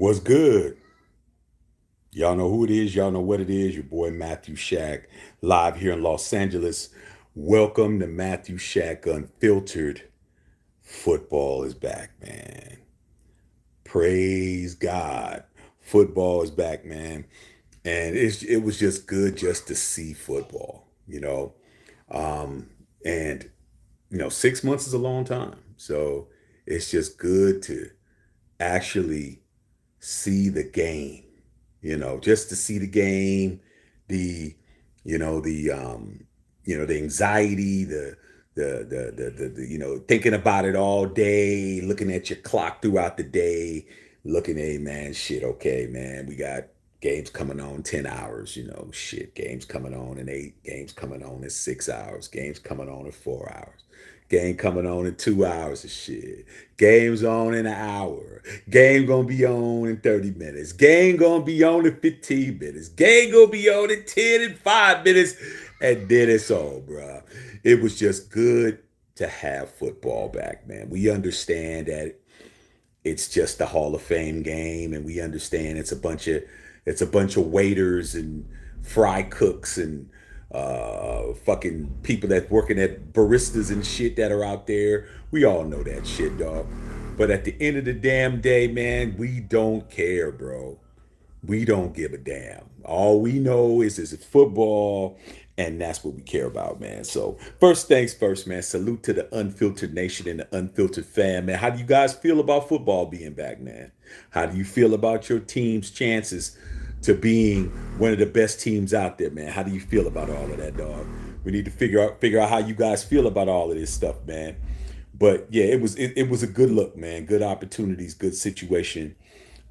What's good? Y'all know who it is. Y'all know what it is. Your boy Matthew Shack, live here in Los Angeles. Welcome to Matthew Shack Unfiltered. Football is back, man. Praise God. Football is back, man. And it was just good just to see football, you know. And 6 months is a long time. So it's just good to actually see the game, just to see the game, the, you know, the, the anxiety, thinking about it all day, looking at your clock throughout the day, looking, hey man, shit, okay, man, we got games coming on 10 hours, shit, games coming on in 8, games coming on in 6 hours, games coming on in 4 hours. Game coming on in 2 hours of shit. Game's on in an hour. Game gonna be on in 30 minutes. Game gonna be on in 15 minutes. Game gonna be on in 10 and 5 minutes. And then it's all, bruh. It was just good to have football back, man. We understand that it's just the Hall of Fame game, and we understand it's a bunch of waiters and fry cooks and fucking people that working at baristas and shit that are out there. We all know that shit, dog. But at the end of the damn day, man, we don't care, bro. We don't give a damn. All we know is it's football, and that's what we care about, man. So first things first, man. Salute to the Unfiltered Nation and the Unfiltered fan, man. How do you guys feel about football being back, man? How do you feel about your team's chances to being one of the best teams out there, man? How do you feel about all of that, dog? We need to figure out how you guys feel about all of this stuff, man. But yeah, it was a good look, man. Good opportunities, good situation.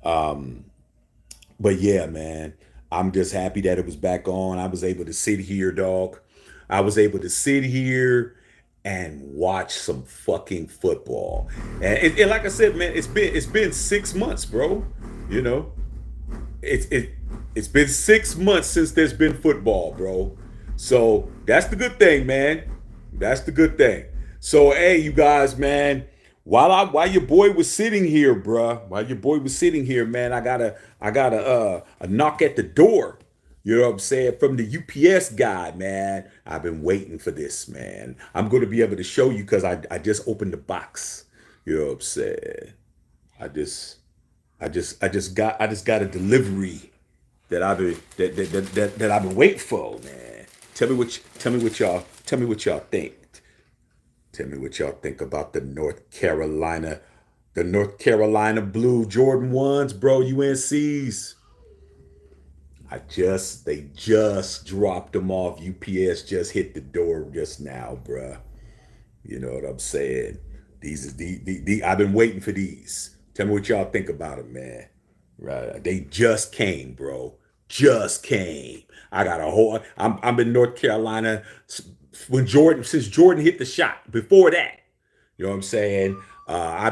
But yeah, man, I'm just happy that it was back on. I was able to sit here, dog. I was able to sit here and watch some fucking football. And like I said, man, it's been 6 months, bro. You know, it's been 6 months since there's been football, bro. So that's the good thing, man. That's the good thing. So hey, you guys, man. While your boy was sitting here, bruh, while your boy was sitting here, man, I got a knock at the door. You know what I'm saying? From the UPS guy, man. I've been waiting for this, man. I'm gonna be able to show you because I just opened the box. You know what I'm saying? I just I just got a delivery that I've been waiting for, man. Tell me what y'all think. Tell me what y'all think about the North Carolina Blue Jordan ones, bro. UNC's. They just dropped them off. UPS just hit the door just now, bruh. You know what I'm saying? These is the I've been waiting for these. Tell me what y'all think about them, man. Right? They just came, bro. Just came. I got a whole. I'm in North Carolina since Jordan hit the shot. Before that, you know what I'm saying? I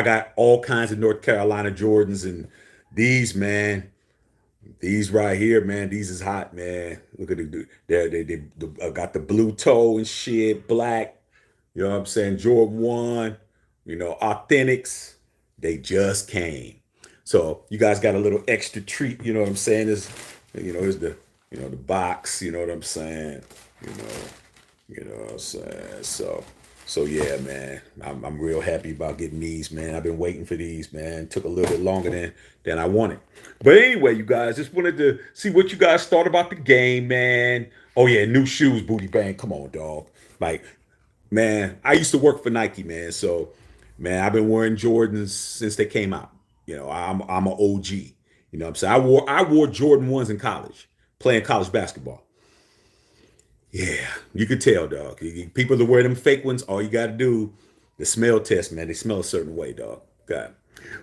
got all kinds of North Carolina Jordans, and these, man. These right here, man. These is hot, man. Look at the they got the blue toe and shit, black. You know what I'm saying? Jordan 1, Authentics. They just came. So you guys got a little extra treat, you know what I'm saying? Here's the box, you know what I'm saying? You know, you know what I'm saying? So yeah, man. I'm real happy about getting these, man. I've been waiting for these, man. Took a little bit longer than I wanted. But anyway, you guys, just wanted to see what you guys thought about the game, man. Oh yeah, new shoes, Booty Bang. Come on, dog. Like, man, I used to work for Nike, man. So, man, I've been wearing Jordans since they came out. I'm an OG. You know what I'm saying? I wore Jordan ones in college, playing college basketball. Yeah, you could tell, dog. People that wear them fake ones, all you got to do, the smell test, man. They smell a certain way, dog. God.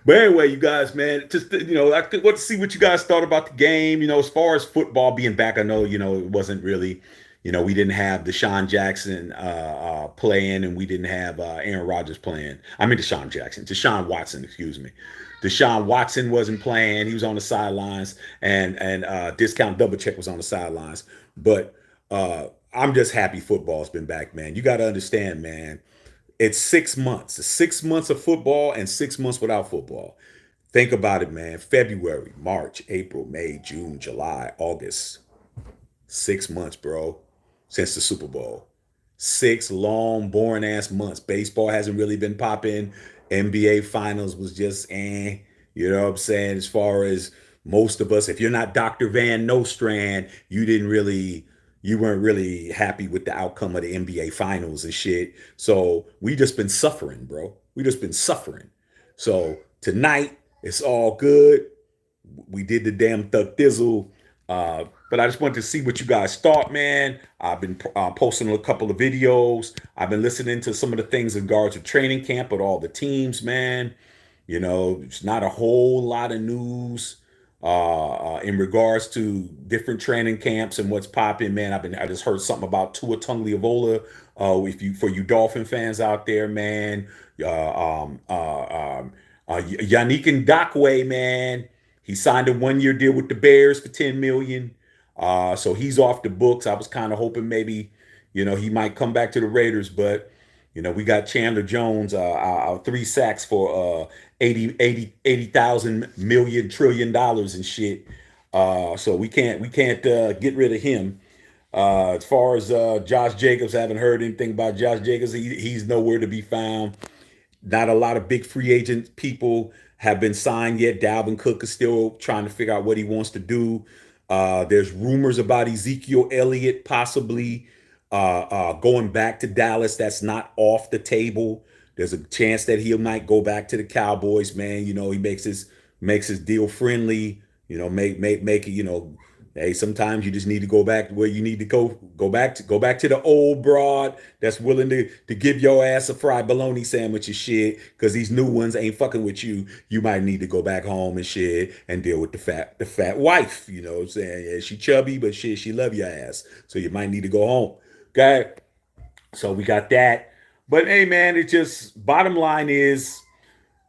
But anyway, you guys, man, just I want to see what you guys thought about the game. As far as football being back, I know it wasn't really, we didn't have Deshaun Jackson playing, and we didn't have Aaron Rodgers playing. I mean Deshaun Watson, excuse me. Deshaun Watson wasn't playing; he was on the sidelines, and Discount Double Check was on the sidelines. But I'm just happy football's been back, man. You got to understand, man. It's 6 months. It's 6 months of football and 6 months without football. Think about it, man. February, March, April, May, June, July, August. 6 months, bro, since the Super Bowl. 6 long, boring ass months. Baseball hasn't really been popping. NBA Finals was just You know what I'm saying? As far as most of us, if you're not Dr. Van Nostrand, you weren't really happy with the outcome of the NBA Finals and shit. So we just been suffering, bro. We just been suffering. So tonight, it's all good. We did the damn Thug Thizzle. But I just wanted to see what you guys thought, man. I've been posting a couple of videos. I've been listening to some of the things in regards to training camp with all the teams, man. You know, it's not a whole lot of news in regards to different training camps and what's popping, man. I just heard something about Tua Tagovailoa. If you for you Dolphin fans out there, man, Yannick Ngakoue, man, he signed a 1 year deal with the Bears for 10 million. So he's off the books. I was kind of hoping maybe, he might come back to the Raiders, but we got Chandler Jones, 3 sacks for 80,000 million trillion dollars and shit. So we can't get rid of him. As far as Josh Jacobs, I haven't heard anything about Josh Jacobs. He's nowhere to be found. Not a lot of big free agent people have been signed yet. Dalvin Cook is still trying to figure out what he wants to do. There's rumors about Ezekiel Elliott possibly going back to Dallas. That's not off the table. There's a chance that he might go back to the Cowboys, man. He makes his deal friendly. Make it. Hey, sometimes you just need to go back where you need to go. Go back to the old broad that's willing to give your ass a fried bologna sandwich and shit. Because these new ones ain't fucking with you. You might need to go back home and shit and deal with the fat wife. You know what I'm saying? Yeah, she chubby, but shit, she love your ass. So you might need to go home. Okay. So we got that. But hey, man, it just bottom line is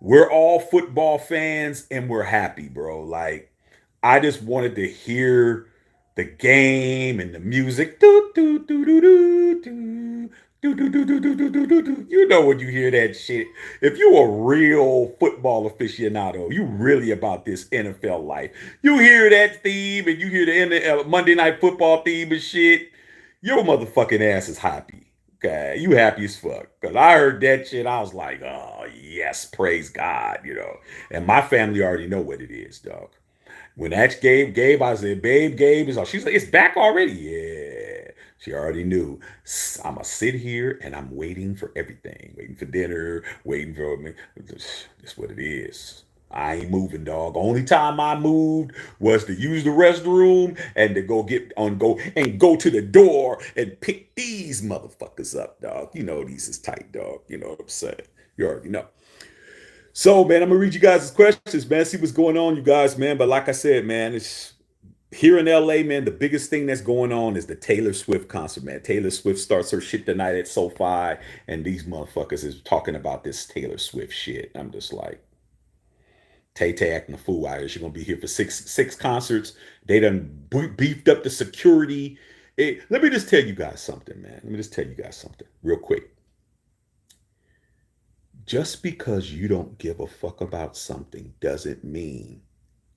we're all football fans and we're happy, bro. Like, I just wanted to hear the game and the music. Do, do, do, do, do, do. Do, do, do, do, do, do, do, do, do. You know when you hear that shit. If you a real football aficionado, you really about this NFL life. You hear that theme and you hear the Monday Night Football theme and shit. Your motherfucking ass is happy. Okay, you happy as fuck. Because I heard that shit, I was like, oh, yes, praise God. And my family already know what it is, dog. When that's Gabe, I said, babe, Gabe is on. She's like, it's back already. Yeah. She already knew. I'm going to sit here and I'm waiting for everything. Waiting for dinner, waiting for me. That's what it is. I ain't moving, dog. Only time I moved was to use the restroom and to go to the door and pick these motherfuckers up, dog. These is tight, dog. You know what I'm saying? You already know. So, man, I'm gonna read you guys' questions, man. See what's going on, you guys, man. But like I said, man, it's here in LA, man. The biggest thing that's going on is the Taylor Swift concert, man. Taylor Swift starts her shit tonight at SoFi, and these motherfuckers is talking about this Taylor Swift shit. I'm just like, Tay Tay acting a fool out here. She's gonna be here for six concerts. They done beefed up the security. Let me just tell you guys something, man. Let me just tell you guys something real quick. Just because you don't give a fuck about something doesn't mean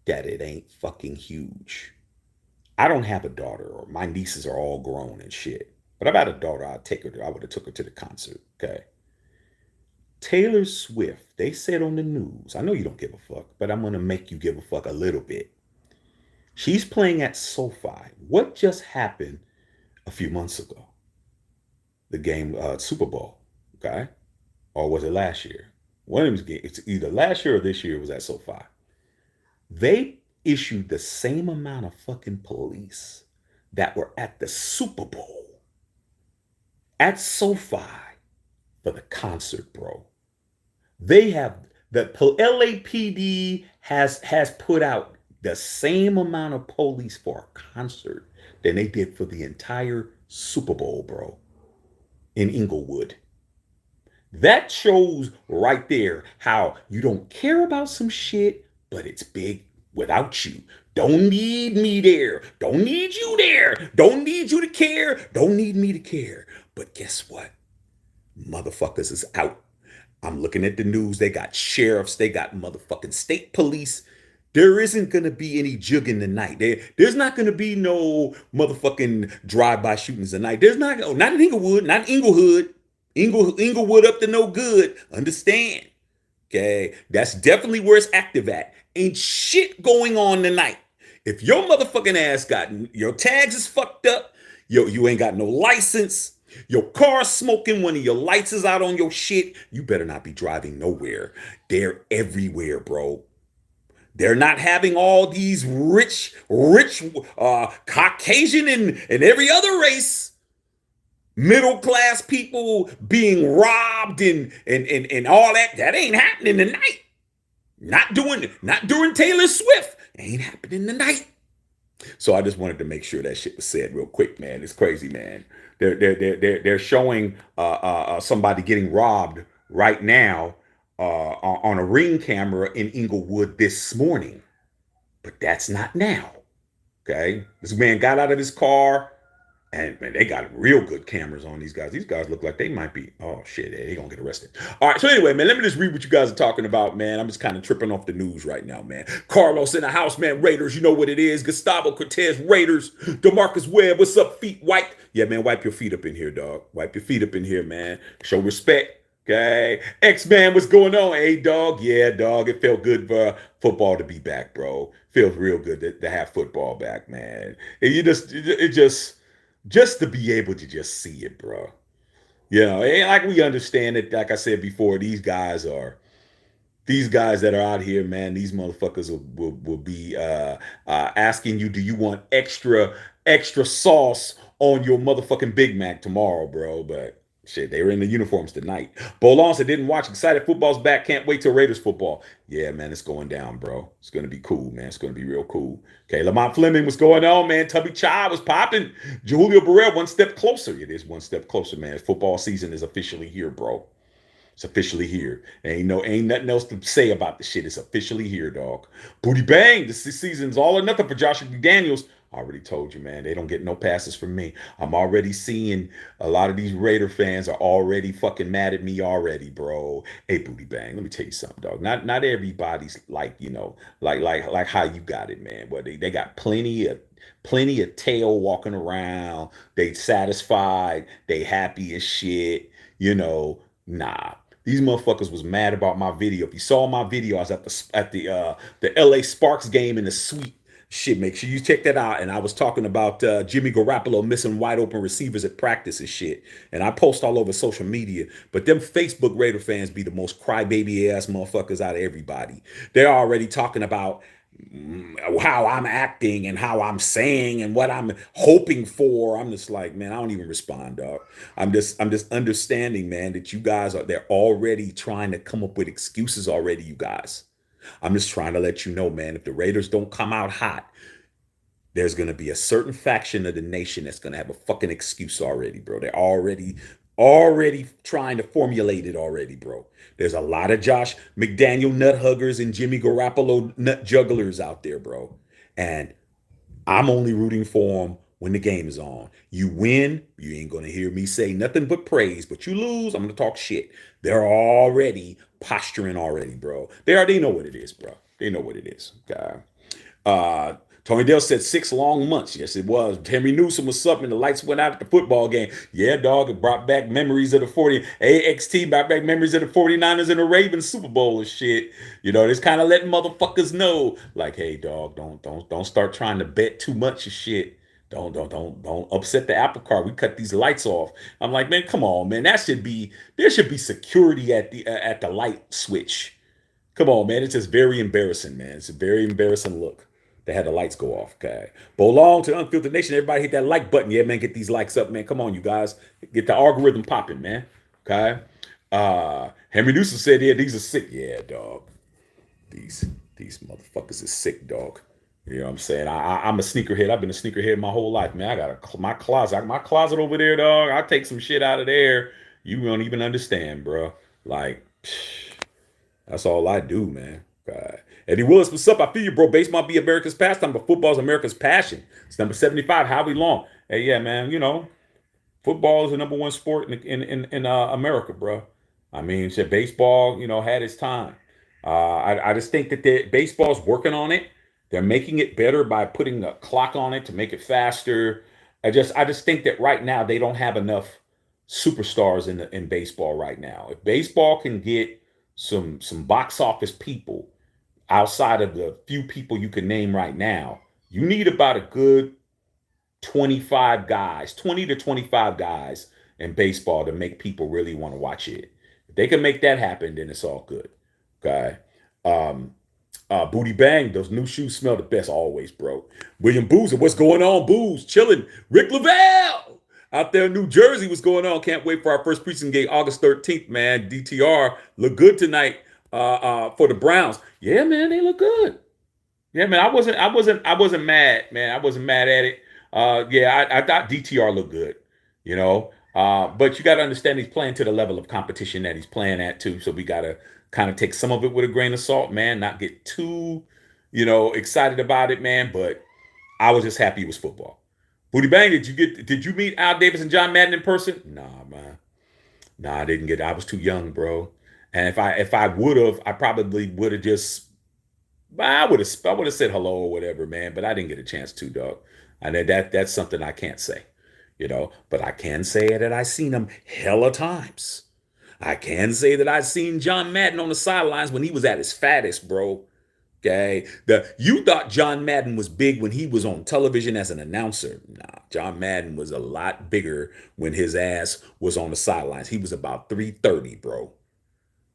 that it ain't fucking huge. I don't have a daughter, or my nieces are all grown and shit. But if I had a daughter, I would have took her to the concert. Okay. Taylor Swift, they said on the news, I know you don't give a fuck, but I'm gonna make you give a fuck a little bit. She's playing at SoFi. What just happened a few months ago? The game, Super Bowl. Okay. Or was it last year? One of them games, it's either last year or this year, was at SoFi. They issued the same amount of fucking police that were at the Super Bowl at SoFi for the concert, bro. They have the LAPD has put out the same amount of police for a concert than they did for the entire Super Bowl, bro, in Inglewood. That shows right there how you don't care about some shit, but it's big without you. Don't need me there. Don't need you there. Don't need you to care. Don't need me to care. But guess what? Motherfuckers is out. I'm looking at the news. They got sheriffs. They got motherfucking state police. There isn't going to be any jugging tonight. There's not going to be no motherfucking drive-by shootings tonight. There's not, oh, not in Inglewood, not in Inglewood. Inglewood up to no good. Understand? Okay? That's definitely where it's active at. Ain't shit going on tonight. If your motherfucking ass got, your tags is fucked up, you ain't got no license, your car's smoking, one of your lights is out on your shit, you better not be driving nowhere. They're everywhere, bro. They're not having all these rich Caucasian and every other race, middle class people being robbed and all that. That ain't happening tonight. Not during Taylor Swift. Ain't happening tonight. So I just wanted to make sure that shit was said real quick, man. It's crazy, man. They're showing somebody getting robbed right now on a Ring camera in Inglewood this morning, but that's not now. Okay, this man got out of his car, and man, they got real good cameras on these guys. These guys look like they might be, oh shit, they gonna get arrested. All right, so anyway, man, let me just read what you guys are talking about, man. I'm just kind of tripping off the news right now, man. Carlos in the house, man. Raiders, you know what it is. Gustavo Cortez, Raiders. DeMarcus Webb, what's up, feet white? Yeah, man, wipe your feet up in here, dog. Wipe your feet up in here, man. Show respect. Okay, X-Man, what's going on? Hey, dog. Yeah, dog. It felt good for football to be back, bro. Feels real good to have football back, man. And just to be able to just see it, bro. You know, ain't like we understand it. Like I said before, these guys that are out here, man. These motherfuckers will be asking you, do you want extra sauce on your motherfucking Big Mac tomorrow, bro? But shit, they were in the uniforms tonight. Bolon said, didn't watch. Excited, football's back. Can't wait till Raiders football. Yeah, man, it's going down, bro. It's going to be cool, man. It's going to be real cool. Okay, Lamont Fleming, what's going on, man? Tubby Chai was popping. Julio Barrera, one step closer. It is one step closer, man. Football season is officially here, bro. It's officially here. Ain't nothing else to say about the shit. It's officially here, dog. Booty bang. This season's all or nothing for Josh McDaniels. I already told you, man. They don't get no passes from me. I'm already seeing a lot of these Raider fans are already fucking mad at me already, bro. Hey, Booty bang. Let me tell you something, dog. Not everybody's like, you know, like how you got it, man. But they got plenty of tail walking around. They satisfied. They happy as shit. You know, nah. These motherfuckers was mad about my video. If you saw my video, I was at the LA Sparks game in the suite. Shit, make sure you check that out. And I was talking about Jimmy Garoppolo missing wide open receivers at practice and shit. And I post all over social media. But them Facebook Raider fans be the most crybaby ass motherfuckers out of everybody. They're already talking about how I'm acting and how I'm saying and what I'm hoping for. I'm just like, man, I don't even respond, dog. I'm just understanding, man, that you guys they're already trying to come up with excuses already, you guys. I'm just trying to let you know, man, if the Raiders don't come out hot, there's going to be a certain faction of the nation that's going to have a fucking excuse already, bro. They're already trying to formulate it already, bro. There's a lot of Josh McDaniel nut huggers and Jimmy Garoppolo nut jugglers out there, bro. And I'm only rooting for them when the game is on. You win, you ain't going to hear me say nothing but praise. But you lose, I'm going to talk shit. They're already posturing already, bro. They know what it is, bro. They know what it is. Okay. Tony Dale said 6 long months. Yes, it was. Henry Newsom was up and the lights went out at the football game. Yeah, dog, it brought back memories of the 40. AXT brought back memories of the 49ers and the Ravens Super Bowl and shit. You know, just kind of letting motherfuckers know, like, hey, dog, don't start trying to bet too much of shit. Don't upset the apple cart. We cut these lights off. I'm like, man, come on, man. There should be security at the light switch. Come on, man. It's just very embarrassing, man. It's a very embarrassing look. They had the lights go off. Okay. Belong to Unfiltered Nation. Everybody hit that like button. Yeah, man. Get these likes up, man. Come on, you guys. Get the algorithm popping, man. Okay. Henry Newsom said, yeah, these are sick. Yeah, dog. These motherfuckers is sick, dog. You know what I'm saying? I'm a sneakerhead. I've been a sneakerhead my whole life, man. I got my closet over there, dog. I take some shit out of there. You don't even understand, bro. Like, that's all I do, man. God. Eddie Willis, what's up? I feel you, bro. Baseball be America's pastime, but football's America's passion. It's number 75. Howie Long. Hey, yeah, man. You know, football is the number one sport in America, bro. I mean, shit, baseball, had its time. I just think that baseball's working on it. They're making it better by putting a clock on it to make it faster. I just think that right now they don't have enough superstars in baseball right now. If baseball can get some box office people outside of the few people you can name right now, you need about a good 25 guys, 20 to 25 guys in baseball to make people really want to watch it. If they can make that happen, then it's all good. Okay. Um, Booty Bang, those new shoes smell the best always, bro. William Boozer, what's going on, Booze? Chilling. Rick Lavelle out there in New Jersey, what's going on? Can't wait for our first preseason game, August 13th, man. DTR look good tonight for the Browns. Yeah, man, they look good. Yeah, man, I wasn't mad, man. I wasn't mad at it. Yeah, I thought DTR looked good, you know. But you got to understand he's playing to the level of competition that he's playing at too. So we got to kind of take some of it with a grain of salt, man. Not get too, excited about it, man. But I was just happy it was football. Booty Bang, did you meet Al Davis and John Madden in person? Nah, man. Nah, I didn't get. I was too young, bro. And if I would have, I probably would have just I would have said hello or whatever, man, but I didn't get a chance to, dog. And that's something I can't say, But I can say that I seen him hella times. I can say that I seen John Madden on the sidelines when he was at his fattest, bro. Okay, you thought John Madden was big when he was on television as an announcer. Nah, John Madden was a lot bigger when his ass was on the sidelines. He was about 330, bro.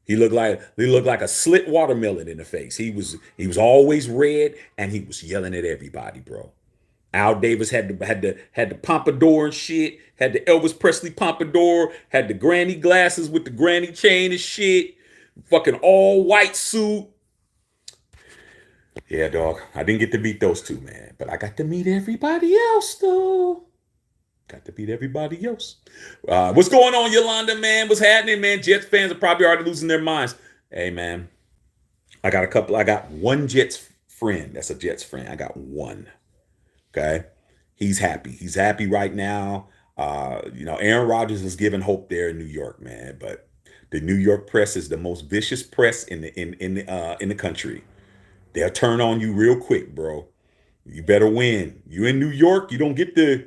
He looked like a slit watermelon in the face. He was always red and he was yelling at everybody, bro. Al Davis had the pompadour and shit, had the Elvis Presley pompadour, had the granny glasses with the granny chain and shit, fucking all white suit. Yeah, dog. I didn't get to meet those two, man, but I got to meet everybody else though. Got to beat everybody else. What's going on, Yolanda, man? What's happening, man? Jets fans are probably already losing their minds. Hey, man, I got a couple. I got one Jets friend. That's a Jets friend. I got one. Okay. He's happy. He's happy right now. Aaron Rodgers is giving hope there in New York, man. But the New York press is the most vicious press in the country. They'll turn on you real quick, bro. You better win. You in New York, you don't get the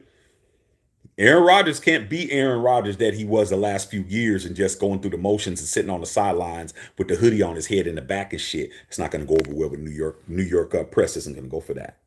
Aaron Rodgers can't be Aaron Rodgers that he was the last few years and just going through the motions and sitting on the sidelines with the hoodie on his head in the back and shit. It's not going to go over well with New York. New York press isn't going to go for that.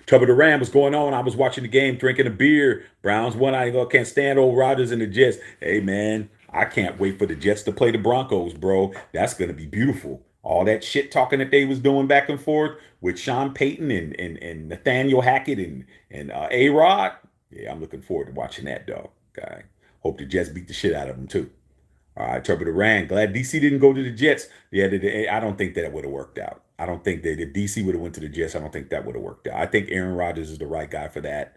Trouble Duran was going on. I was watching the game, drinking a beer. Browns won. I can't stand old Rodgers and the Jets. Hey, man, I can't wait for the Jets to play the Broncos, bro. That's going to be beautiful. All that shit talking that they was doing back and forth with Sean Payton and Nathaniel Hackett and A-Rod. Yeah, I'm looking forward to watching that, dog. Okay. Hope the Jets beat the shit out of them, too. All right, Trevor Duran. Glad DC didn't go to the Jets. Yeah, I don't think that would have worked out. I don't think that if DC would have went to the Jets, I don't think that would have worked out. I think Aaron Rodgers is the right guy for that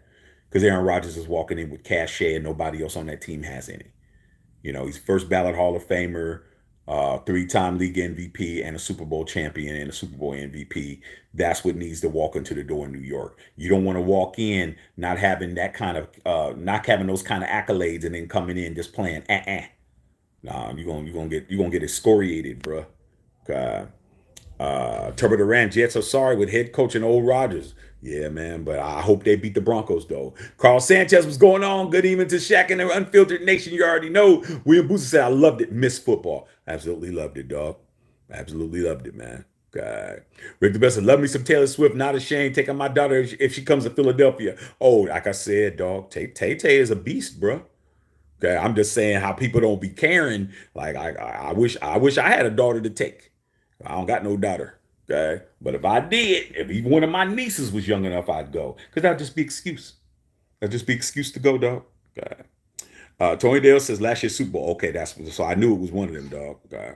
because Aaron Rodgers is walking in with cachet and nobody else on that team has any. He's first ballot Hall of Famer, three-time league MVP, and a Super Bowl champion and a Super Bowl MVP. That's what needs to walk into the door in New York. You don't want to walk in not having that kind of, not having those kind of accolades, and then coming in just playing. Nah, you're gonna get excoriated, bro. Trevor Duran, Jets are sorry with head coach and old Rodgers. Yeah, man, but I hope they beat the Broncos, though. Carl Sanchez, what's going on? Good evening to Shaq and the Unfiltered Nation. You already know. William Booster said, I loved it. Missed football. Absolutely loved it, dog. Absolutely loved it, man. God. Rick the Best, love me some Taylor Swift. Not ashamed. Taking my daughter if she comes to Philadelphia. Oh, like I said, dog, Tay is a beast, bro. Okay, I'm just saying how people don't be caring. Like I wish I had a daughter to take. I don't got no daughter. Okay. But if I did, if even one of my nieces was young enough, I'd go. Because that'd just be excuse. That'd just be excuse to go, dog. Okay. Tony Dale says last year's Super Bowl. Okay, that's so I knew it was one of them, dog. Okay.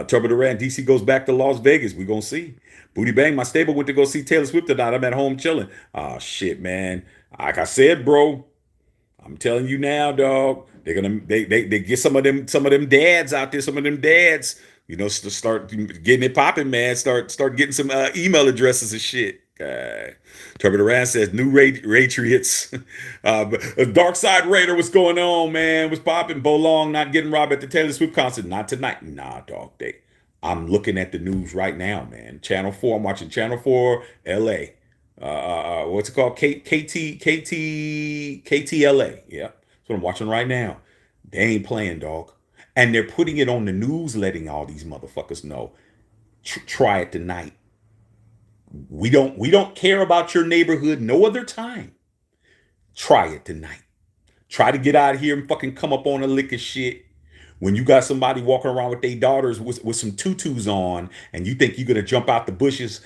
Turbo Durant, DC goes back to Las Vegas. We gonna see. Booty Bang, my stable went to go see Taylor Swift tonight. I'm at home chilling. Oh shit, man. Like I said, bro. I'm telling you now, dog. They're gonna they get some of them dads out there, some of them dads, to start getting it popping, man. Start getting some email addresses and shit. Trevor Duran says, new Patriots. Dark Side Raider, what's going on, man? What's popping? Bo Long not getting robbed at the Taylor Swift concert. Not tonight. Nah, dog day. I'm looking at the news right now, man. Channel 4. I'm watching Channel 4 LA. What's it called? KTLA. Yeah. That's what I'm watching right now. They ain't playing, dog. And they're putting it on the news, letting all these motherfuckers know. Try it tonight. We don't care about your neighborhood no other time. Try it tonight. Try to get out of here and fucking come up on a lick of shit. When you got somebody walking around with their daughters with some tutus on, and you think you're gonna jump out the bushes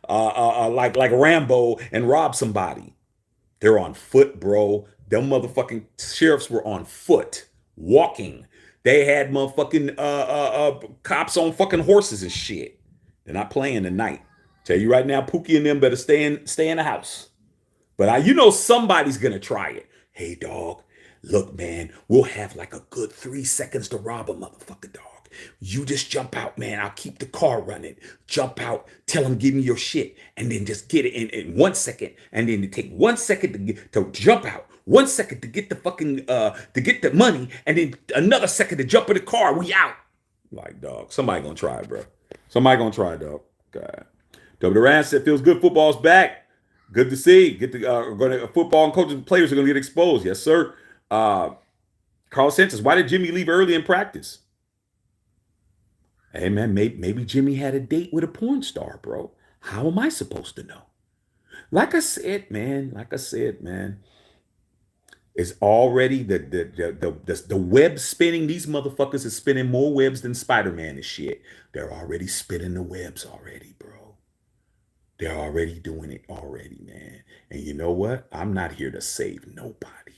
like Rambo and rob somebody. They're on foot, bro. Them motherfucking sheriffs were on foot, walking. They had motherfucking cops on fucking horses and shit. They're not playing tonight. Tell you right now, Pookie and them better stay in the house. But somebody's gonna try it. Hey, dog, look, man, we'll have like a good 3 seconds to rob a motherfucker, dog. You just jump out, man. I'll keep the car running. Jump out, tell them give me your shit, and then just get it in 1 second, and then take 1 second to jump out. 1 second to get the fucking to get the money, and then another second to jump in the car. We out. Like, dog, somebody gonna try it, bro. Somebody gonna try it, dog. God. W. Duran said, feels good. Football's back. Good to see. Get the football and coaches and players are gonna get exposed. Yes, sir. Carl Sanchez, why did Jimmy leave early in practice? Hey man, maybe Jimmy had a date with a porn star, bro. How am I supposed to know? Like I said, man. It's already the web spinning. These motherfuckers is spinning more webs than Spider-Man and shit. They're already spinning the webs already, bro. They're already doing it already, man. And you know what? I'm not here to save nobody.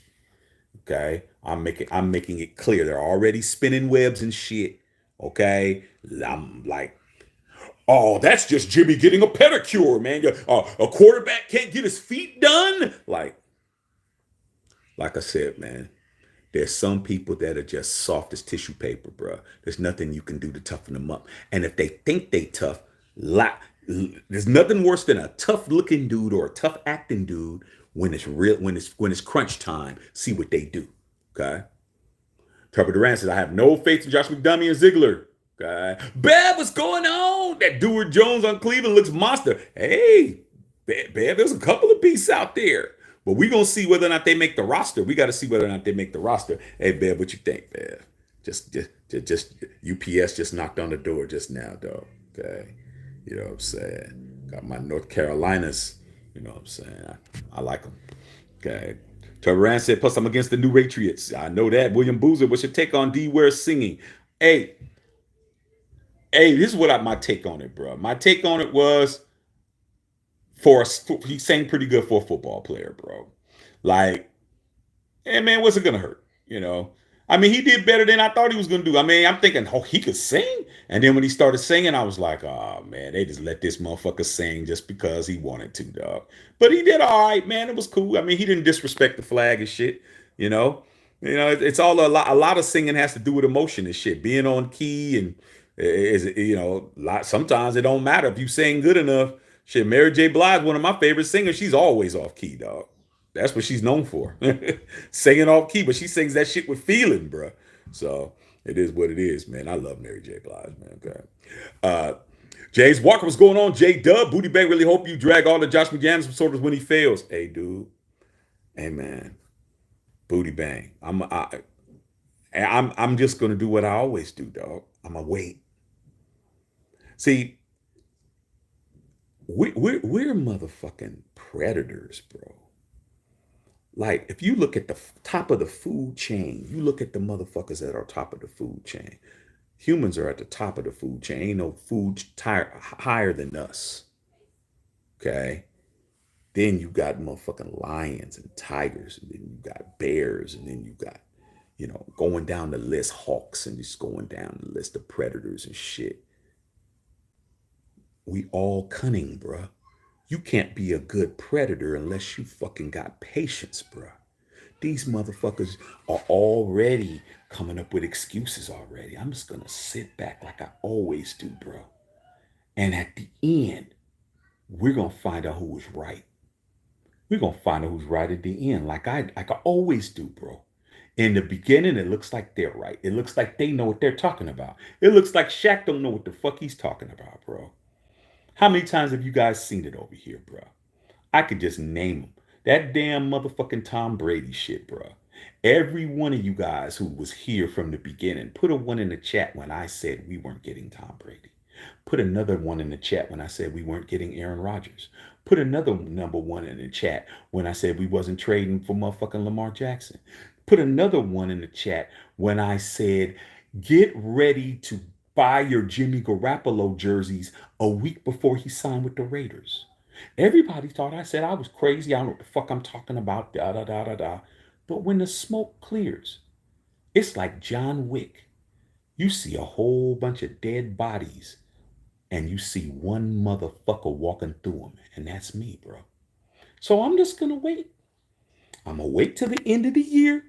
Okay? I'm making it clear. They're already spinning webs and shit. Okay? I'm like, oh, that's just Jimmy getting a pedicure, man. A quarterback can't get his feet done. Like I said, man, there's some people that are just soft as tissue paper, bro. There's nothing you can do to toughen them up. And if they think they tough, there's nothing worse than a tough looking dude or a tough acting dude when it's real, when it's crunch time. See what they do. Okay. Trevor Duran says, I have no faith in Josh McDummy and Ziegler. Okay. Bev, what's going on? That Dewar Jones on Cleveland looks monster. Hey, Bev, there's a couple of beasts out there. But we're going to see whether or not they make the roster. We got to see whether or not they make the roster. Hey, Bev, what you think, Bev? Just UPS just knocked on the door just now, dog. Okay. You know what I'm saying? Got my North Carolinas. You know what I'm saying? I like them. Okay. Trevor Rand said, plus I'm against the new Patriots. I know that. William Boozer, what's your take on D Ware singing? Hey, this is what my take on it, bro. My take on it was, he sang pretty good for a football player, bro. Like, hey man, what's it gonna hurt? I mean, he did better than I thought he was gonna do. I mean, I'm thinking, oh, he could sing. And then when he started singing, I was like, oh man, they just let this motherfucker sing just because he wanted to, dog. But he did all right, man. It was cool. I mean, he didn't disrespect the flag and shit. It's all a lot of singing has to do with emotion and shit. Being on key and sometimes it don't matter if you sing good enough. Shit, Mary J. Blige, one of my favorite singers, she's always off key, dog. That's what she's known for. Singing off key, but she sings that shit with feeling, bro. So it is what it is, man. I love Mary J. Blige, man. Okay. James Walker, what's going on? J Dub, Booty Bang, really hope you drag all the Josh McDaniels sort of when he fails. Hey, dude. Hey, man. Booty Bang. I'm just gonna do what I always do, dog. I'm gonna wait. See, we're motherfucking predators, bro. Like, if you look at the top of the food chain, you look at the motherfuckers that are top of the food chain. Humans are at the top of the food chain. Ain't no food higher than us. Okay? Then you got motherfucking lions and tigers, and then you got bears, and then you got, going down the list, hawks, and just going down the list of predators and shit. We all cunning, bruh. You can't be a good predator unless you fucking got patience, bruh. These motherfuckers are already coming up with excuses already. I'm just gonna sit back like I always do, bro. And at the end, we're gonna find out who was right. We're gonna find out who's right at the end, like I always do, bro. In the beginning, it looks like they're right. It looks like they know what they're talking about. It looks like Shaq don't know what the fuck he's talking about, bro. How many times have you guys seen it over here, bro? I could just name them. That damn motherfucking Tom Brady shit, bro. Every one of you guys who was here from the beginning, put a one in the chat when I said we weren't getting Tom Brady. Put another one in the chat when I said we weren't getting Aaron Rodgers. Put another number one in the chat when I said we wasn't trading for motherfucking Lamar Jackson. Put another one in the chat when I said get ready to buy your Jimmy Garoppolo jerseys a week before he signed with the Raiders. Everybody thought I said I was crazy. I don't know what the fuck I'm talking about. Da da da da da. But when the smoke clears, it's like John Wick. You see a whole bunch of dead bodies and you see one motherfucker walking through them, and that's me, bro. So I'm just gonna wait. I'm gonna wait till the end of the year,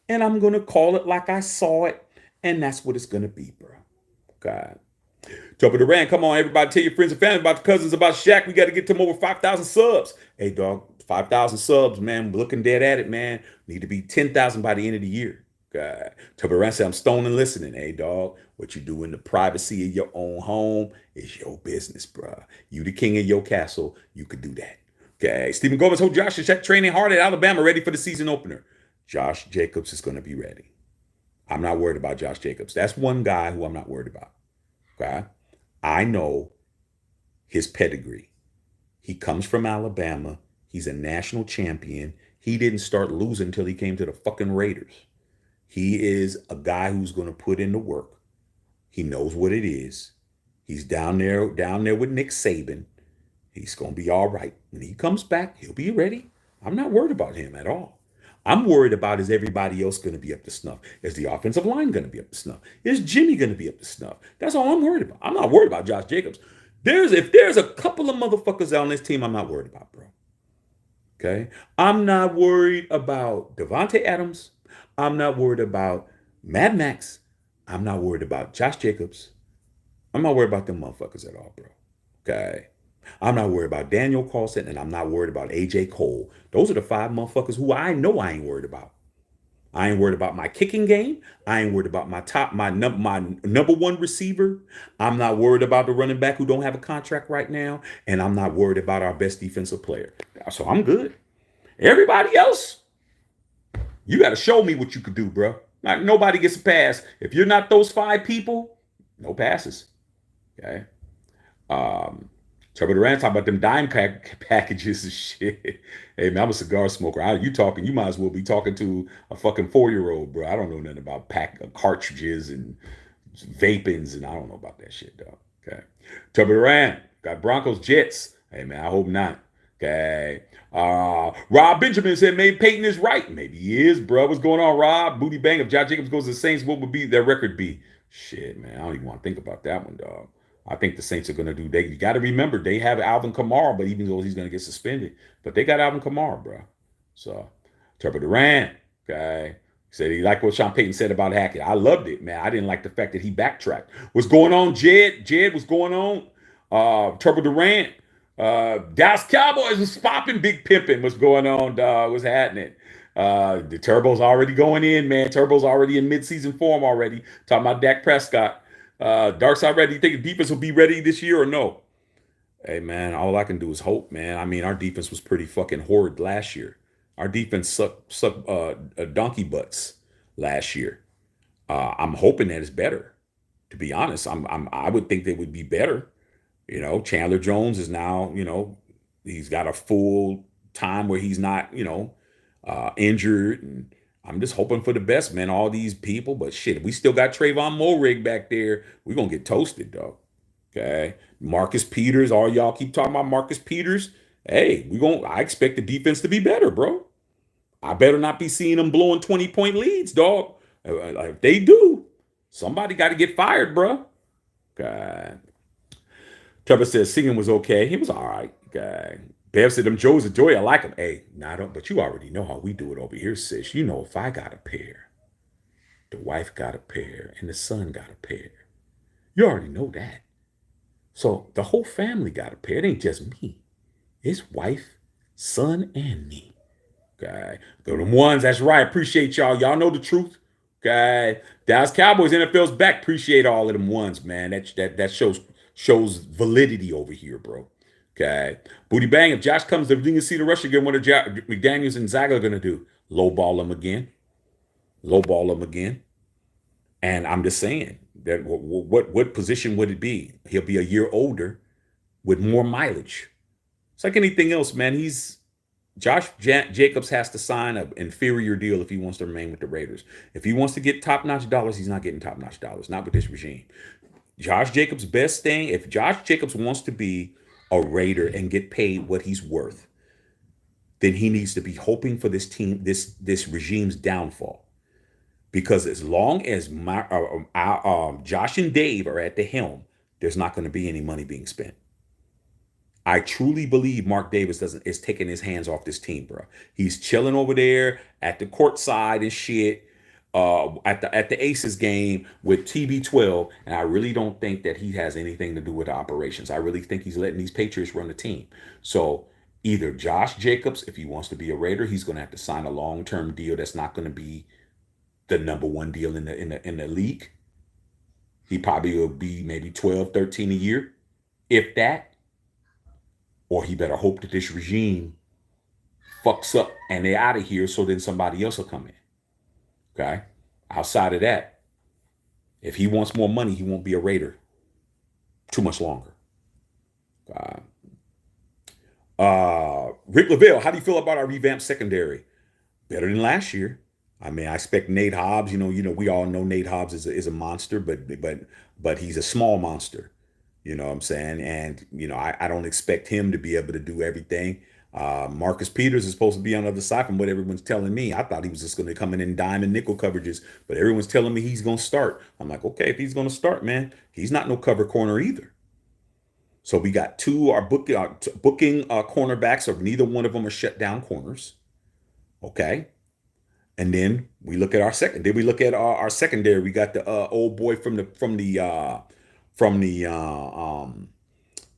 and I'm gonna call it like I saw it, and that's what it's gonna be, bro. God. Trouble Duran, come on, everybody, tell your friends and family about the cousins, about Shaq. We got to get to over 5,000 subs. Hey, dog, 5,000 subs, man. We're looking dead at it, man. Need to be 10,000 by the end of the year. God. Trouble Duran said, I'm stoned and listening. Hey, dog, what you do in the privacy of your own home is your business, bro. You the king of your castle. You could do that. Okay. Stephen Gomez, hold Josh and Shaq training hard at Alabama, ready for the season opener. Josh Jacobs is going to be ready. I'm not worried about Josh Jacobs. That's one guy who I'm not worried about. Okay. I know his pedigree. He comes from Alabama. He's a national champion. He didn't start losing until he came to the fucking Raiders. He is a guy who's going to put in the work. He knows what it is. He's down there with Nick Saban. He's going to be all right. When he comes back, he'll be ready. I'm not worried about him at all. I'm worried about is everybody else going to be up to snuff? Is the offensive line going to be up to snuff? Is Jimmy going to be up to snuff? That's all I'm worried about. I'm not worried about Josh Jacobs. If there's a couple of motherfuckers on this team, I'm not worried about, bro. Okay? I'm not worried about Devontae Adams. I'm not worried about Mad Max. I'm not worried about Josh Jacobs. I'm not worried about them motherfuckers at all, bro. Okay? I'm not worried about Daniel Carlson, and I'm not worried about AJ Cole. Those are the five motherfuckers who I know I ain't worried about. I ain't worried about my kicking game. I ain't worried about my number one receiver. I'm not worried about the running back who don't have a contract right now, and I'm not worried about our best defensive player. So I'm good. Everybody else, you got to show me what you could do, bro. Like nobody gets a pass if you're not those five people. No passes. Okay. Trevor Durant talking about them packages and shit. Hey man, I'm a cigar smoker. You might as well be talking to a fucking 4-year-old, bro. I don't know nothing about cartridges and vapings, and I don't know about that shit, dog. Okay. Trevor Durant got Broncos Jets. Hey man, I hope not. Okay. Rob Benjamin said maybe Peyton is right. Maybe he is, bro. What's going on, Rob? Booty bang. If Josh Jacobs goes to the Saints, what would be their record be? Shit, man. I don't even want to think about that one, dog. I think the Saints are going to do. You got to remember they have Alvin Kamara, but even though he's going to get suspended, but they got Alvin Kamara, bro. So Trevor Durant, okay, said he liked what Sean Payton said about Hackett. I loved it, man. I didn't like the fact that he backtracked. What's going on, Jed? Jed, what's going on? Trevor Durant, Dallas Cowboys was popping, big pimping. What's going on, dog? What's happening? The Turbo's already going in, man. Turbo's already in midseason form already. Talking about Dak Prescott. Dark Side ready. You think the defense will be ready this year or no? Hey man, all I can do is hope, man. I mean, our defense was pretty fucking horrid last year. Our defense sucked donkey butts last year. I'm hoping that it's better. To be honest, I would think they would be better. You know, Chandler Jones is now, he's got a full time where he's not, injured, and I'm just hoping for the best, man. All these people, but shit, we still got Trayvon Morig back there. We're gonna get toasted, though. Okay, Marcus Peters. All y'all keep talking about Marcus Peters. Hey, I expect the defense to be better, bro. I better not be seeing them blowing 20-point leads, dog. If they do, somebody got to get fired, bro. God. Trevor says singing was okay. He was all right. Okay. Bev said them Joe's a joy. I like them. Hey, nah, don't. But you already know how we do it over here, sis. You know, if I got a pair, the wife got a pair, and the son got a pair. You already know that. So the whole family got a pair. It ain't just me. It's wife, son, and me. Okay. They're them ones. That's right. Appreciate y'all. Y'all know the truth. Okay. Dallas Cowboys, NFL's back. Appreciate all of them ones, man. That shows validity over here, bro. Okay. Booty bang. If Josh comes to Virginia Cedar Rush again, what are McDaniels and Zaga gonna do? Lowball him again. Lowball him again. And I'm just saying that what position would it be? He'll be a year older with more mileage. It's like anything else, man. Jacobs has to sign an inferior deal if he wants to remain with the Raiders. If he wants to get top-notch dollars, he's not getting top-notch dollars, not with this regime. Josh Jacobs' best thing, if Josh Jacobs wants to be a Raider and get paid what he's worth, then he needs to be hoping for this regime's downfall. Because as long as Josh and Dave are at the helm, there's not going to be any money being spent. I truly believe Mark Davis is taking his hands off this team, bro. He's chilling over there at the court side and shit, at the Aces game with TB12, and I really don't think that he has anything to do with the operations. I really think he's letting these Patriots run the team. So either Josh Jacobs, if he wants to be a Raider, he's going to have to sign a long-term deal that's not going to be the number one deal in the league. He probably will be maybe 12, 13 a year, if that. Or he better hope that this regime fucks up and they're out of here so then somebody else will come in. Okay? Outside of that, if he wants more money, he won't be a Raider too much longer. Rick Lavelle, how do you feel about our revamped secondary? Better than last year. I mean, I expect Nate Hobbs. We all know Nate Hobbs is a monster, but he's a small monster. You know what I'm saying? And, I don't expect him to be able to do everything. Marcus Peters is supposed to be on the other side from what everyone's telling me. I thought he was just going to come in dime and nickel coverages, but everyone's telling me he's going to start. I'm like, okay, if he's going to start, man, he's not no cover corner either. So we got booking cornerbacks, or neither one of them are shut down corners. Okay. And then we look at our second. Then we look at our secondary. We got the old boy from the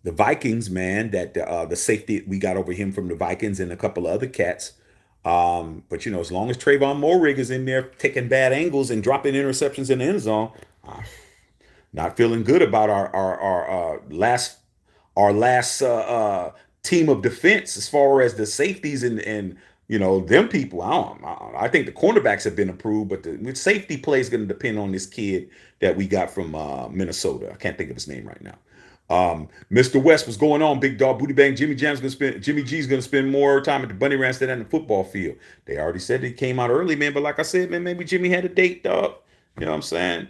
Vikings, man. That the safety we got over him from the Vikings and a couple of other cats. But as long as Trayvon Moehrig is in there taking bad angles and dropping interceptions in the end zone, not feeling good about our last team of defense as far as the safeties and them people. I think the cornerbacks have been approved, but the safety play is going to depend on this kid that we got from Minnesota. I can't think of his name right now. Mr. West, what's going on, big dog? Booty bang. Jimmy G's gonna spend more time at the bunny ranch than on the football field. They already said he came out early, man. But like I said, man, maybe Jimmy had a date, dog. You know what I'm saying?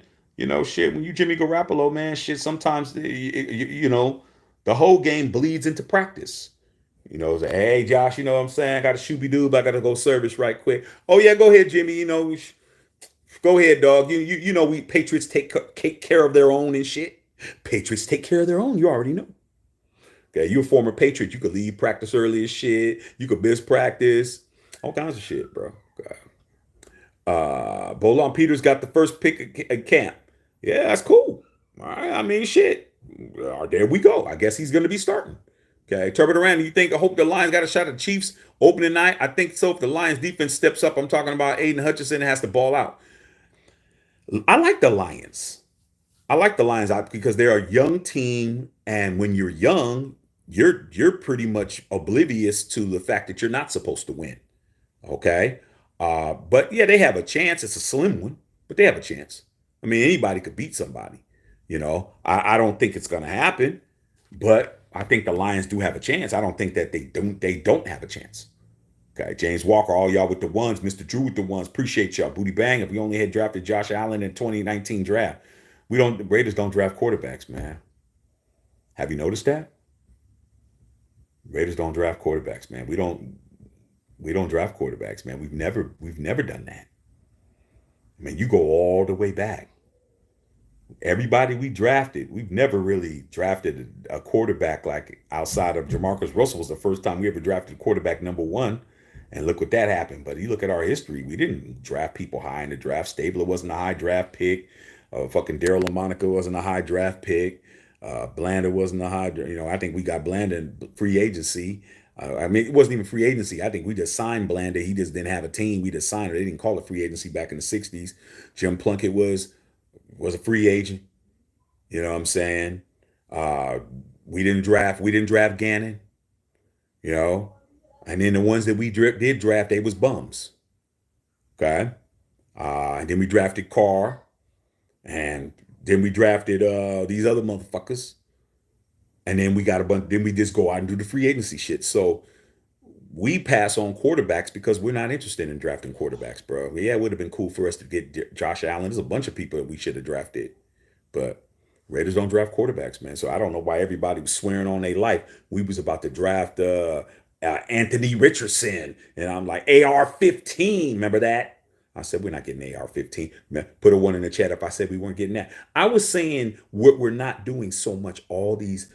Shit. When you Jimmy Garoppolo, man, shit. Sometimes the whole game bleeds into practice. Say, hey, Josh, you know what I'm saying? I got a shooby doo, but I got to go service right quick. Oh, yeah, go ahead, Jimmy. Go ahead, dog. We Patriots take care of their own and shit. Patriots take care of their own. You already know. Okay, you're a former Patriot. You could leave practice early as shit. You could miss practice. All kinds of shit, bro. Okay. Bolon Peters got the first pick at camp. Yeah, that's cool. All right, I mean, shit. There we go. I guess he's going to be starting. Okay, Turbot Duran, I hope the Lions got a shot at the Chiefs opening night? I think so. If the Lions defense steps up, I'm talking about Aiden Hutchinson has to ball out. I like the Lions. Because they're a young team, and when you're young, you're pretty much oblivious to the fact that you're not supposed to win. Okay, but yeah, they have a chance. It's a slim one, but they have a chance. I mean, anybody could beat somebody. I don't think it's going to happen, but I think the Lions do have a chance. I don't think that they don't have a chance. Okay, James Walker, all y'all with the ones. Mr. Drew with the ones. Appreciate y'all. Booty bang. If we only had drafted Josh Allen in 2019 draft, the Raiders don't draft quarterbacks, man. Have you noticed that? Raiders don't draft quarterbacks, man. We don't draft quarterbacks, man. We've never done that. I mean, you go all the way back. Everybody we drafted, we've never really drafted a quarterback like outside of Jamarcus Russell was the first time we ever drafted quarterback number one. And look what that happened. But you look at our history, we didn't draft people high in the draft. Stabler wasn't a high draft pick. Fucking Daryl LaMonica wasn't a high draft pick. Blanda wasn't a high, I think we got Blanda in free agency. I mean, it wasn't even free agency. I think we just signed Blanda. He just didn't have a team. We just signed her. They didn't call it free agency back in the 60s. Jim Plunkett was a free agent. You know what I'm saying? Uh, we didn't draft Gannon, you know. And then the ones that we did draft, they was bums. Okay. And then we drafted Carr, and then we drafted these other motherfuckers. And then we got a bunch, then we just go out and do the free agency shit. So we pass on quarterbacks because we're not interested in drafting quarterbacks, bro. Yeah, it would have been cool for us to get Josh Allen. There's a bunch of people that we should have drafted, but Raiders don't draft quarterbacks, man. So I don't know why everybody was swearing on their life. We was about to draft Anthony Richardson, and I'm like AR-15. Remember that? I said we're not getting AR-15. Man, put a one in the chat if I said we weren't getting that. I was saying what we're not doing so much. All these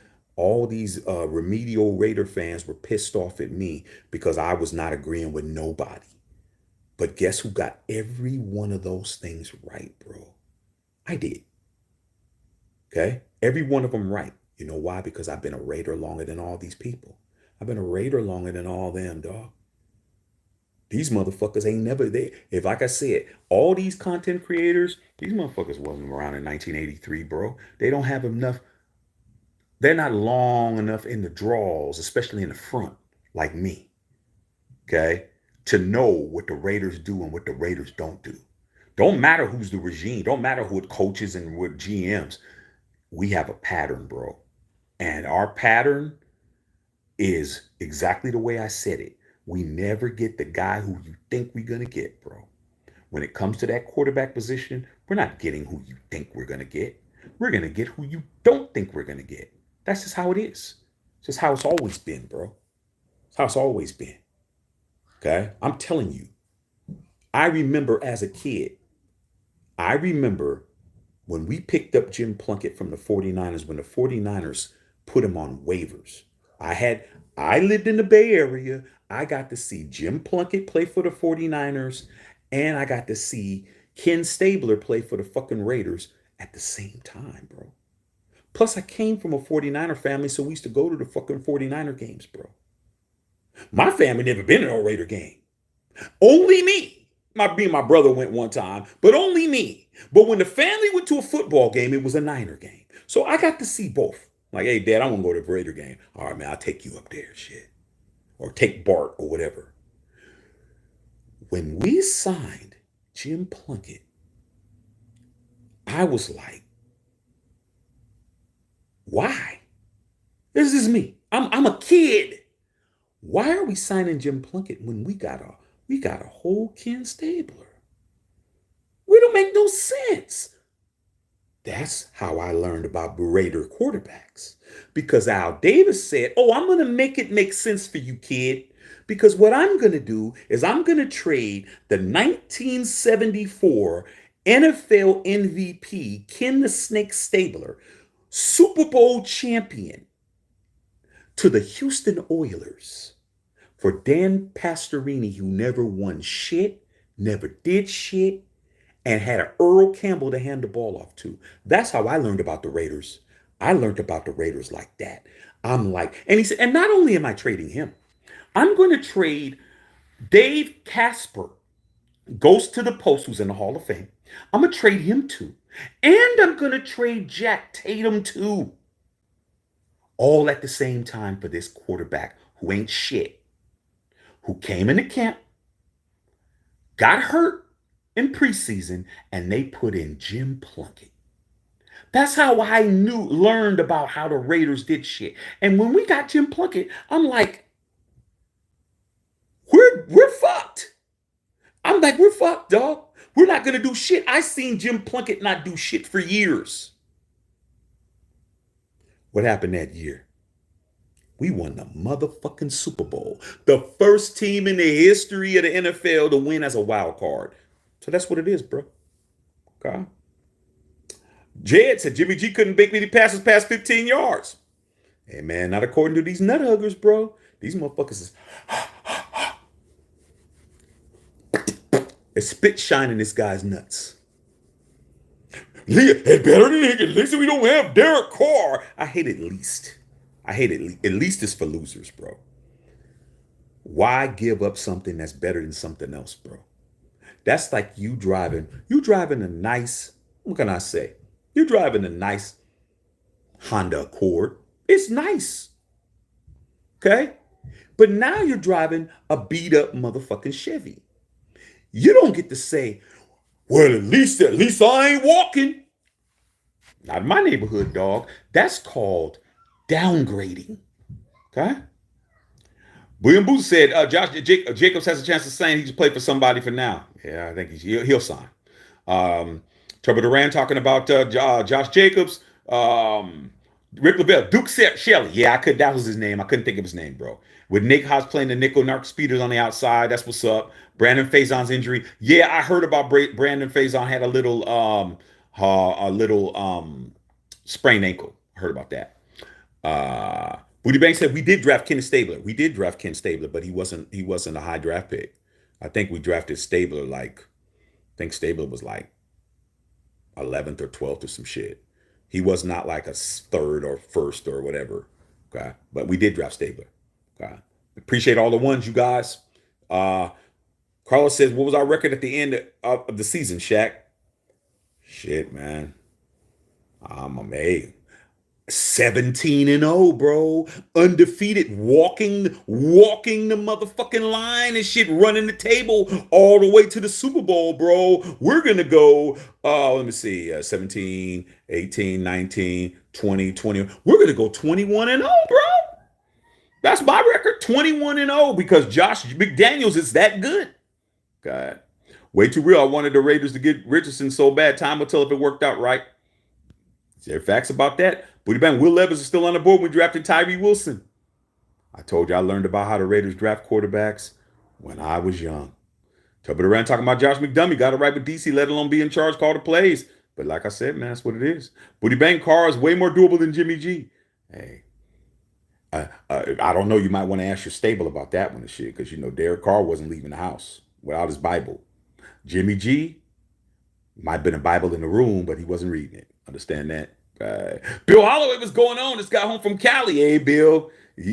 remedial Raider fans were pissed off at me because I was not agreeing with nobody. But guess who got every one of those things right, bro? I did. Okay? Every one of them right. You know why? Because I've been a Raider longer than all these people. I've been a Raider longer than all them, dog. These motherfuckers ain't never there. If, like I said, all these content creators, these motherfuckers wasn't around in 1983, bro. They don't have enough. They're not long enough in the draws, especially in the front, like me. Okay? To know what the Raiders do and what the Raiders don't do. Don't matter who's the regime. Don't matter who coaches and what GMs. We have a pattern, bro. And our pattern is exactly the way I said it. We never get the guy who you think we're going to get, bro. When it comes to that quarterback position, we're not getting who you think we're going to get. We're going to get who you don't think we're going to get. That's just how it is. It's just how it's always been, bro. It's how it's always been. Okay? I'm telling you. I remember as a kid, I remember when we picked up Jim Plunkett from the 49ers, when the 49ers put him on waivers. I lived in the Bay Area. I got to see Jim Plunkett play for the 49ers, and I got to see Ken Stabler play for the fucking Raiders at the same time, bro. Plus, I came from a 49er family, so we used to go to the fucking 49er games, bro. My family never been in a Raider game. Only me. Me and my brother went one time, but only me. But when the family went to a football game, it was a Niner game. So I got to see both. Like, hey, Dad, I want to go to the Raider game. All right, man, I'll take you up there, shit. Or take Bart or whatever. When we signed Jim Plunkett, I was like, why? This is me. I'm a kid. Why are we signing Jim Plunkett when we got a whole Ken Stabler? We don't make no sense. That's how I learned about Raider quarterbacks. Because Al Davis said, oh, I'm going to make it make sense for you, kid. Because what I'm going to do is I'm going to trade the 1974 NFL MVP, Ken the Snake Stabler, Super Bowl champion, to the Houston Oilers for Dan Pastorini, who never won shit, never did shit, and had an Earl Campbell to hand the ball off to. That's how I learned about the Raiders. I learned about the Raiders like that. I'm like, and he said, and not only am I trading him, I'm going to trade Dave Casper, goes to the Post, who's in the Hall of Fame. I'm going to trade him too. And I'm going to trade Jack Tatum too. All at the same time for this quarterback who ain't shit, who came into camp, got hurt in preseason, and they put in Jim Plunkett. That's how I learned about how the Raiders did shit. And when we got Jim Plunkett, I'm like, we're fucked. I'm like, we're fucked, dog. We're not gonna do shit. I seen Jim Plunkett not do shit for years. What happened that year? We won the motherfucking Super Bowl. The first team in the history of the NFL to win as a wild card. So that's what it is, bro. Okay. Jed said Jimmy G couldn't make many passes past 15 yards. Hey, man, not according to these nut huggers, bro. These motherfuckers is it's spit shining this guy's nuts. It's better than Higgins. At least we don't have Derek Carr. I hate at least. I hate it. At least it's for losers, bro. Why give up something that's better than something else, bro? That's like you driving. You driving a nice. What can I say? You driving a nice Honda Accord. It's nice, okay? But now you're driving a beat up motherfucking Chevy. You don't get to say, well, at least I ain't walking. Not in my neighborhood, dog. That's called downgrading. Okay? William Booth said Jacobs has a chance of saying he should play for somebody for now. Yeah, I think he'll sign. Trevor Duran talking about Josh Jacobs. Rick Lavelle, Duke Shelley. Yeah, that was his name. I couldn't think of his name, bro. With Nick Haas playing the nickel, Narc Speeders on the outside. That's what's up. Brandon Faison's injury. Yeah, I heard about Brandon Faison had a little sprained ankle. I heard about that. Booty Bank said we did draft Ken Stabler. We did draft Ken Stabler, but he wasn't a high draft pick. I think we drafted Stabler I think Stabler was like 11th or 12th or some shit. He was not like a third or first or whatever. Okay. But we did draft Stabler. Okay. Appreciate all the ones, you guys. Carlos says, what was our record at the end of the season, Shaq? Shit, man. I'm amazed. 17-0, bro. Undefeated. Walking the motherfucking line and shit, running the table all the way to the Super Bowl, bro. We're going to go, let me see, 17, 18, 19, 20, 20. We're going to go 21-0, bro. That's my record, 21-0, because Josh McDaniels is that good. God. Way too real. I wanted the Raiders to get Richardson so bad. Time will tell if it worked out right. Is there facts about that? Booty Bang, Will Levis is still on the board when drafting Tyree Wilson. I told you I learned about how the Raiders draft quarterbacks when I was young. Trouble around talking about Josh McDummy. Got it right with DC, let alone be in charge, call the plays. But like I said, man, that's what it is. Booty Bang, Carr is way more doable than Jimmy G. Hey, I don't know. You might want to ask your stable about that one and shit, because, Derek Carr wasn't leaving the house without his Bible. Jimmy G might have been a Bible in the room, but he wasn't reading it. Understand that? Bill Holloway, what's going on? Just got home from Cali. Hey, Bill.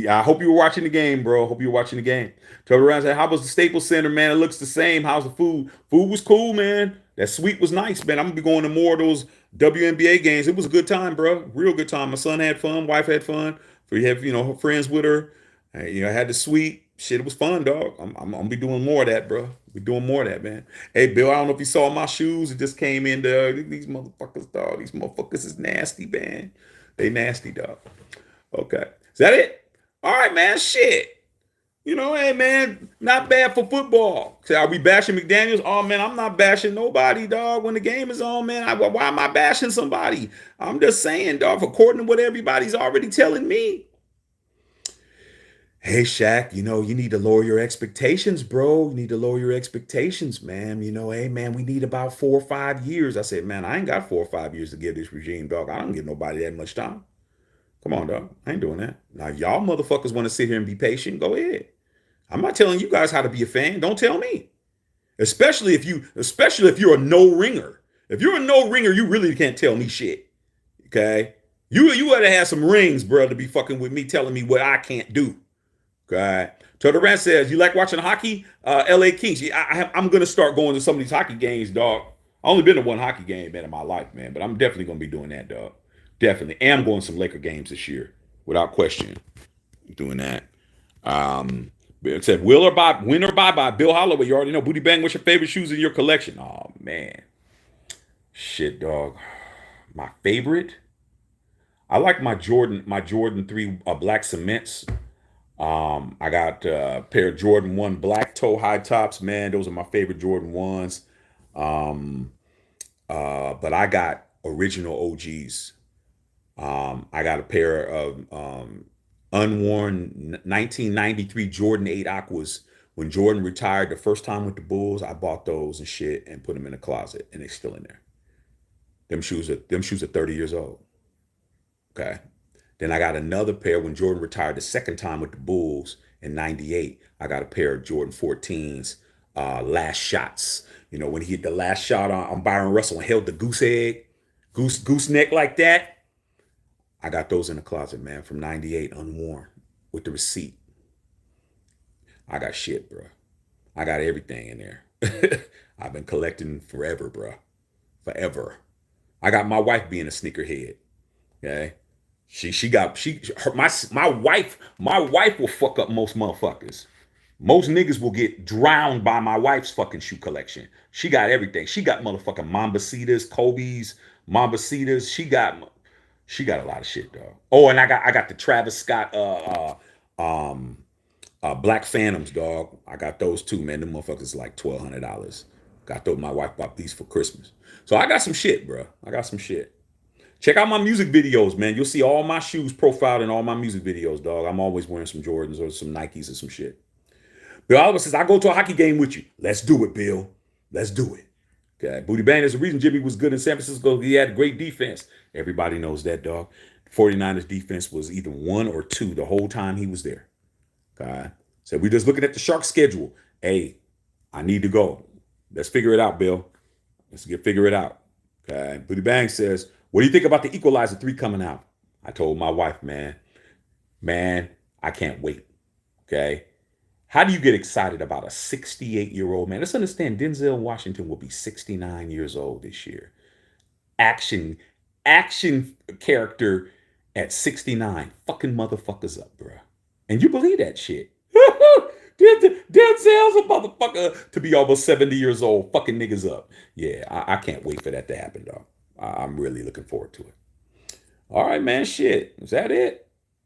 I hope you were watching the game, bro. Hope you were watching the game. Trevor Ryan said, how was the Staples Center, man? It looks the same. How's the food? Food was cool, man. That suite was nice, man. I'm going to be going to more of those WNBA games. It was a good time, bro. Real good time. My son had fun. Wife had fun. We have, her friends with her. I had the suite. Shit, it was fun, dog. I'm going to be doing more of that, bro. We're doing more of that, man. Hey, Bill, I don't know if you saw my shoes. It just came in, dog. These motherfuckers, dog. These motherfuckers is nasty, man. They nasty, dog. Okay. Is that it? All right, man. Shit. Hey, man, not bad for football. Say, are we bashing McDaniels? Oh, man, I'm not bashing nobody, dog. When the game is on, man, why am I bashing somebody? I'm just saying, dog, according to what everybody's already telling me. Hey, Shaq, you need to lower your expectations, bro. You need to lower your expectations, man. Hey, man, we need about 4 or 5 years. I said, man, I ain't got 4 or 5 years to give this regime, dog. I don't give nobody that much time. Come on, dog. I ain't doing that. Now, y'all motherfuckers want to sit here and be patient. Go ahead. I'm not telling you guys how to be a fan. Don't tell me. Especially if you're a no-ringer. If you're a no-ringer, you really can't tell me shit. Okay? You ought to have some rings, bro, to be fucking with me, telling me what I can't do. Okay. Turtle Rant says, you like watching hockey? LA Kings. Yeah, I'm going to start going to some of these hockey games, dog. I only been to one hockey game, man, in my life, man. But I'm definitely going to be doing that, dog. Definitely. And I'm going to some Laker games this year, without question. Doing that. It said, win or bye-bye. Bill Holloway, you already know. Booty Bang, what's your favorite shoes in your collection? Oh, man. Shit, dog. My favorite? I like my Jordan 3 black cements. I got a pair of Jordan 1 black toe high tops. Man, those are my favorite Jordan 1s. But I got original OGs. I got a pair of unworn 1993 Jordan 8 Aquas. When Jordan retired the first time with the Bulls, I bought those and shit and put them in the closet, and they're still in there. Them shoes are 30 years old. Okay. Then I got another pair when Jordan retired the second time with the Bulls in 98. I got a pair of Jordan 14s, last shots. When he hit the last shot on Byron Russell and held the goose egg. gooseneck like that. I got those in the closet, man, from '98, unworn, with the receipt. I got shit, bro. I got everything in there. I've been collecting forever, bro. Forever. I got my wife being a sneakerhead. Okay. My wife will fuck up most motherfuckers. Most niggas will get drowned by my wife's fucking shoe collection. She got everything. She got motherfucking Mambacitas, Kobe's, Mambacitas. She got a lot of shit, dog. Oh, and I got the Travis Scott Black Phantoms, dog. I got those too, man. Them motherfuckers like $1,200. Got those. My wife bought these for Christmas. So I got some shit, bro. I got some shit. Check out my music videos, man. You'll see all my shoes profiled in all my music videos, dog. I'm always wearing some Jordans or some Nikes or some shit. Bill Oliver says, I go to a hockey game with you. Let's do it, Bill. Let's do it. Okay. Booty Bang, there's a reason Jimmy was good in San Francisco. He had great defense. Everybody knows that, dog. 49ers defense was either 1 or 2 the whole time he was there. Okay. So we're just looking at the Sharks schedule. Hey, I need to go. Let's figure it out, Bill. Figure it out. Okay. Booty Bang says, what do you think about the Equalizer 3 coming out? I told my wife, man, I can't wait. Okay. How do you get excited about a 68-year-old man? Let's understand Denzel Washington will be 69 years old this year. Action character at 69. Fucking motherfuckers up, bro. And you believe that shit. Denzel's a motherfucker to be almost 70 years old, fucking niggas up. Yeah, I can't wait for that to happen, dog. I'm really looking forward to it. All right, man, shit. Is that it?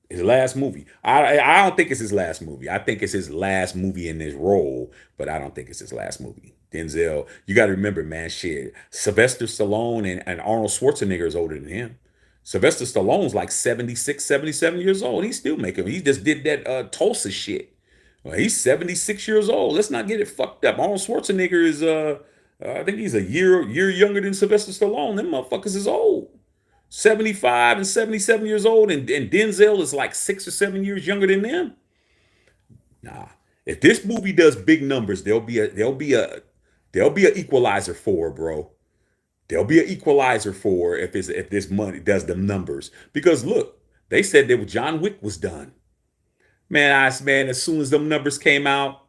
His last movie. I don't think it's his last movie. I think it's his last movie in this role, but I don't think it's his last movie. Denzel, you got to remember, man, shit. Sylvester Stallone and Arnold Schwarzenegger is older than him. Sylvester Stallone's like 76, 77 years old. He's still making. He just did that Tulsa shit. Well, he's 76 years old. Let's not get it fucked up. Arnold Schwarzenegger is I think he's a year younger than Sylvester Stallone. Them motherfuckers is old. 75 and 77 years old, and Denzel is like 6 or 7 years younger than them. Nah. If this movie does big numbers, there'll be a equalizer for, bro. There'll be an equalizer for if this money does the numbers. Because look, they said that John Wick was done. Man, as soon as them numbers came out,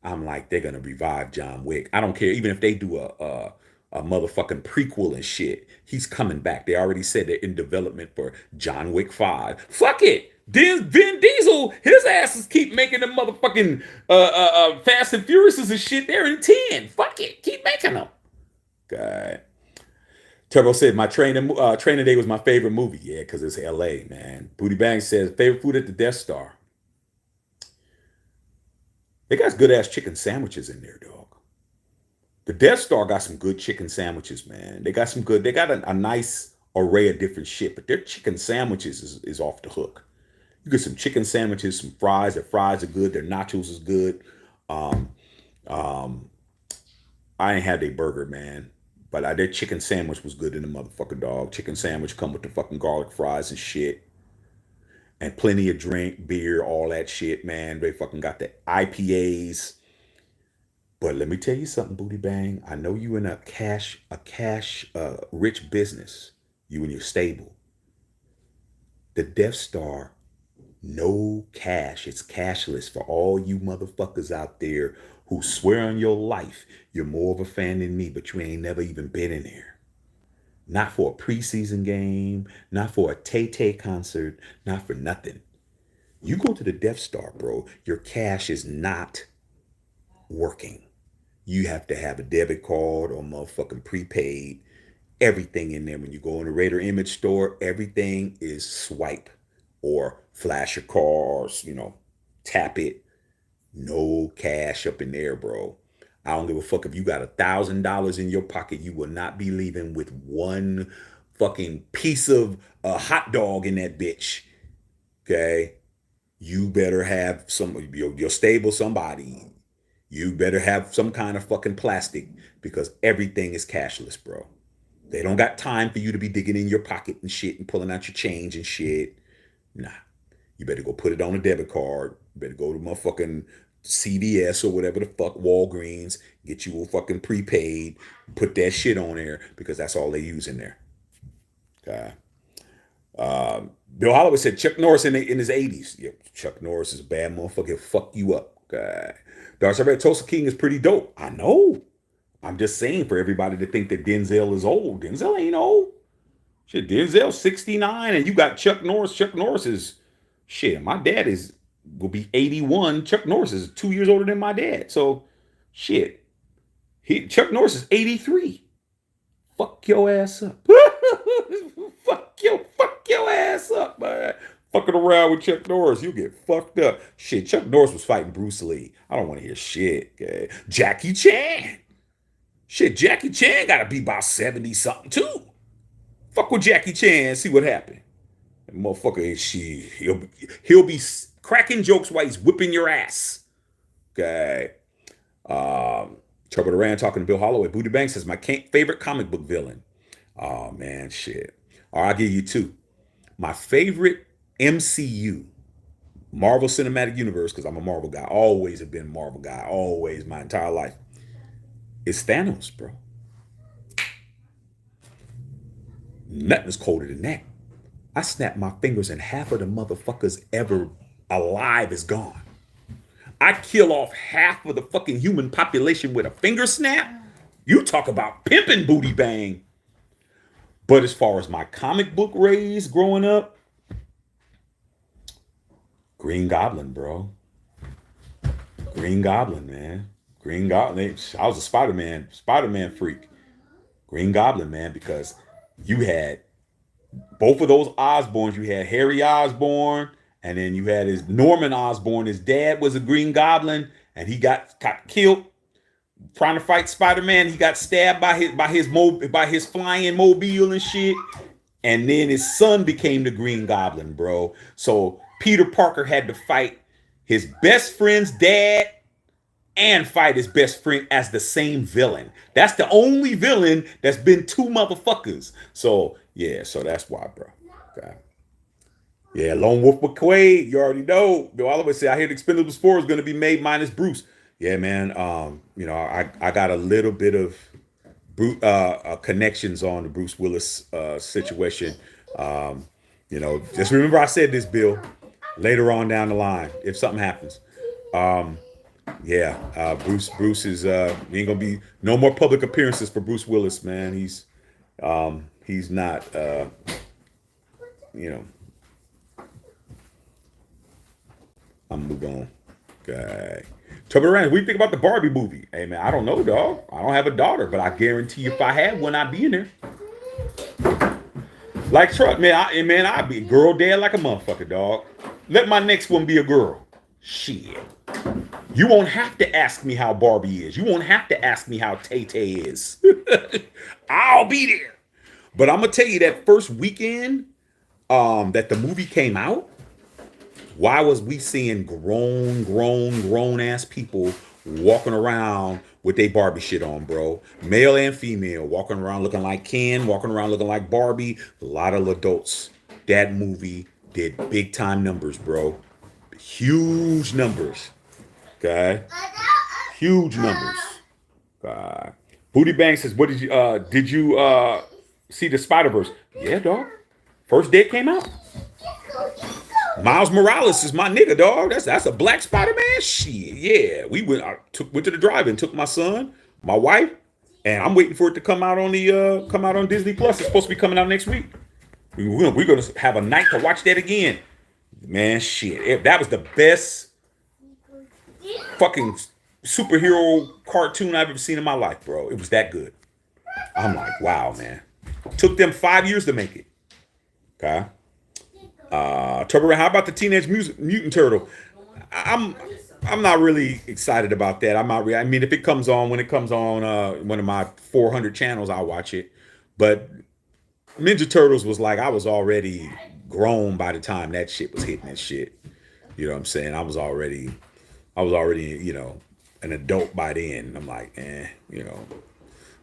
I'm like, they're gonna revive John Wick. I don't care, even if they do a motherfucking prequel and shit. He's coming back. They already said they're in development for John Wick 5. Fuck it. Vin Diesel, his asses keep making them motherfucking Fast and Furiouses and shit. They're in 10. Fuck it. Keep making them. God. Turbo said, my training day was my favorite movie. Yeah, because it's LA, man. Booty Bang says, favorite food at the Death Star. They got good ass chicken sandwiches in there, dog. The Death Star got some good chicken sandwiches, man. They got a nice array of different shit, but their chicken sandwiches is off the hook. You get some chicken sandwiches, some fries. Their fries are good. Their nachos is good. Um, um, I ain't had their burger, man. But their chicken sandwich was good in the motherfucking dog. Chicken sandwich come with the fucking garlic fries and shit. And plenty of drink, beer, all that shit, man. They fucking got the IPAs. But let me tell you something, Booty Bang. I know you in a cash rich business. You and your stable. The Death Star, no cash. It's cashless for all you motherfuckers out there who swear on your life you're more of a fan than me, but you ain't never even been in there. Not for a preseason game, not for a Tay-Tay concert, not for nothing. You go to the Death Star, bro, your cash is not working. You have to have a debit card or motherfucking prepaid. Everything in there. When you go in the Raider Image store, everything is swipe or flash your cars, tap it. No cash up in there, bro. I don't give a fuck if you got $1,000 in your pocket. You will not be leaving with one fucking piece of a hot dog in that bitch. Okay? You better have your stable somebody. You better have some kind of fucking plastic because everything is cashless, bro. They don't got time for you to be digging in your pocket and shit and pulling out your change and shit. Nah. You better go put it on a debit card. You better go to motherfucking CVS or whatever the fuck, Walgreens, get you a fucking prepaid, put that shit on there because that's all they use in there. Okay. Bill Holloway said Chuck Norris in his 80s. Yeah, Chuck Norris is a bad motherfucker. He'll fuck you up. Okay. Dark Side Tulsa King is pretty dope. I know. I'm just saying for everybody to think that Denzel is old. Denzel ain't old. Shit, Denzel's 69 and you got Chuck Norris. Chuck Norris is, shit, my dad will be 81. Chuck Norris is 2 years older than my dad. So, shit. Chuck Norris is 83. Fuck your ass up. fuck your ass up, man. Fucking around with Chuck Norris, you get fucked up. Shit, Chuck Norris was fighting Bruce Lee. I don't want to hear shit. Okay? Jackie Chan. Shit, Jackie Chan gotta be about 70 something too. Fuck with Jackie Chan, see what happened. That motherfucker, he'll be cracking jokes while he's whipping your ass. Okay. Trouble Duran talking to Bill Holloway. Booty Banks says my favorite comic book villain. Oh man, shit. All right, I'll give you two. My favorite MCU, Marvel Cinematic Universe, because I'm a Marvel guy. Always have been a Marvel guy. Always, my entire life. It's Thanos, bro. Nothing is colder than that. I snap my fingers and half of the motherfuckers ever alive is gone. I kill off half of the fucking human population with a finger snap. You talk about pimping, Booty Bang. But as far as my comic book raised growing up, Green Goblin, bro. Green Goblin, man. Green Goblin. I was a Spider-Man freak. Green Goblin, man, because you had both of those Osborns. You had Harry Osborn, and then you had his Norman Osborn. His dad was a Green Goblin, and he got killed trying to fight Spider-Man. He got stabbed by his flying mobile and shit. And then his son became the Green Goblin, bro. So Peter Parker had to fight his best friend's dad and fight his best friend as the same villain. That's the only villain that's been two motherfuckers. So yeah, so that's why, bro. Okay. Yeah, Lone Wolf McQuaid, you already know. Bill Holloway said, I hear the Expendables 4 is going to be made minus Bruce. Yeah, man. I got a little bit of connections on the Bruce Willis situation. Just remember I said this, Bill, later on down the line, if something happens. Bruce is ain't gonna be no more public appearances for Bruce Willis, man. He's not I'm move on. Okay. Tubby Rand, what do you think about the Barbie movie? Hey man, I don't know, dog. I don't have a daughter, but I guarantee if I had one, I'd be in there. Like Truck, man, I'd be girl dad like a motherfucker, dog. Let my next one be a girl. Shit. You won't have to ask me how Barbie is. You won't have to ask me how Tay-Tay is. I'll be there. But I'm gonna tell you that first weekend that the movie came out, why was we seeing grown ass people walking around with their Barbie shit on, bro? Male and female, walking around looking like Ken, walking around looking like Barbie. A lot of adults. That movie did big time numbers, bro. Huge numbers. Okay. Huge numbers. Booty Bang says, what did you see the Spider-Verse? Yeah, dog. First day it came out. Miles Morales is my nigga, dog. That's a black Spider-Man. Shit, yeah. I went to the drive-in, took my son, my wife, and I'm waiting for it to come out on Disney Plus. It's supposed to be coming out next week. We're gonna have a night to watch that again. Man, shit. That was the best fucking superhero cartoon I've ever seen in my life, bro. It was that good. I'm like, wow, man. Took them 5 years to make it. Okay. Turbo, how about the Teenage Mutant Turtle? I'm not really excited about that. I mean, if it comes on, when it comes on one of my 400 channels, I'll watch it. But Ninja Turtles was like, I was already grown by the time that shit was hitting that shit. You know what I'm saying? I was already, an adult by then. I'm like,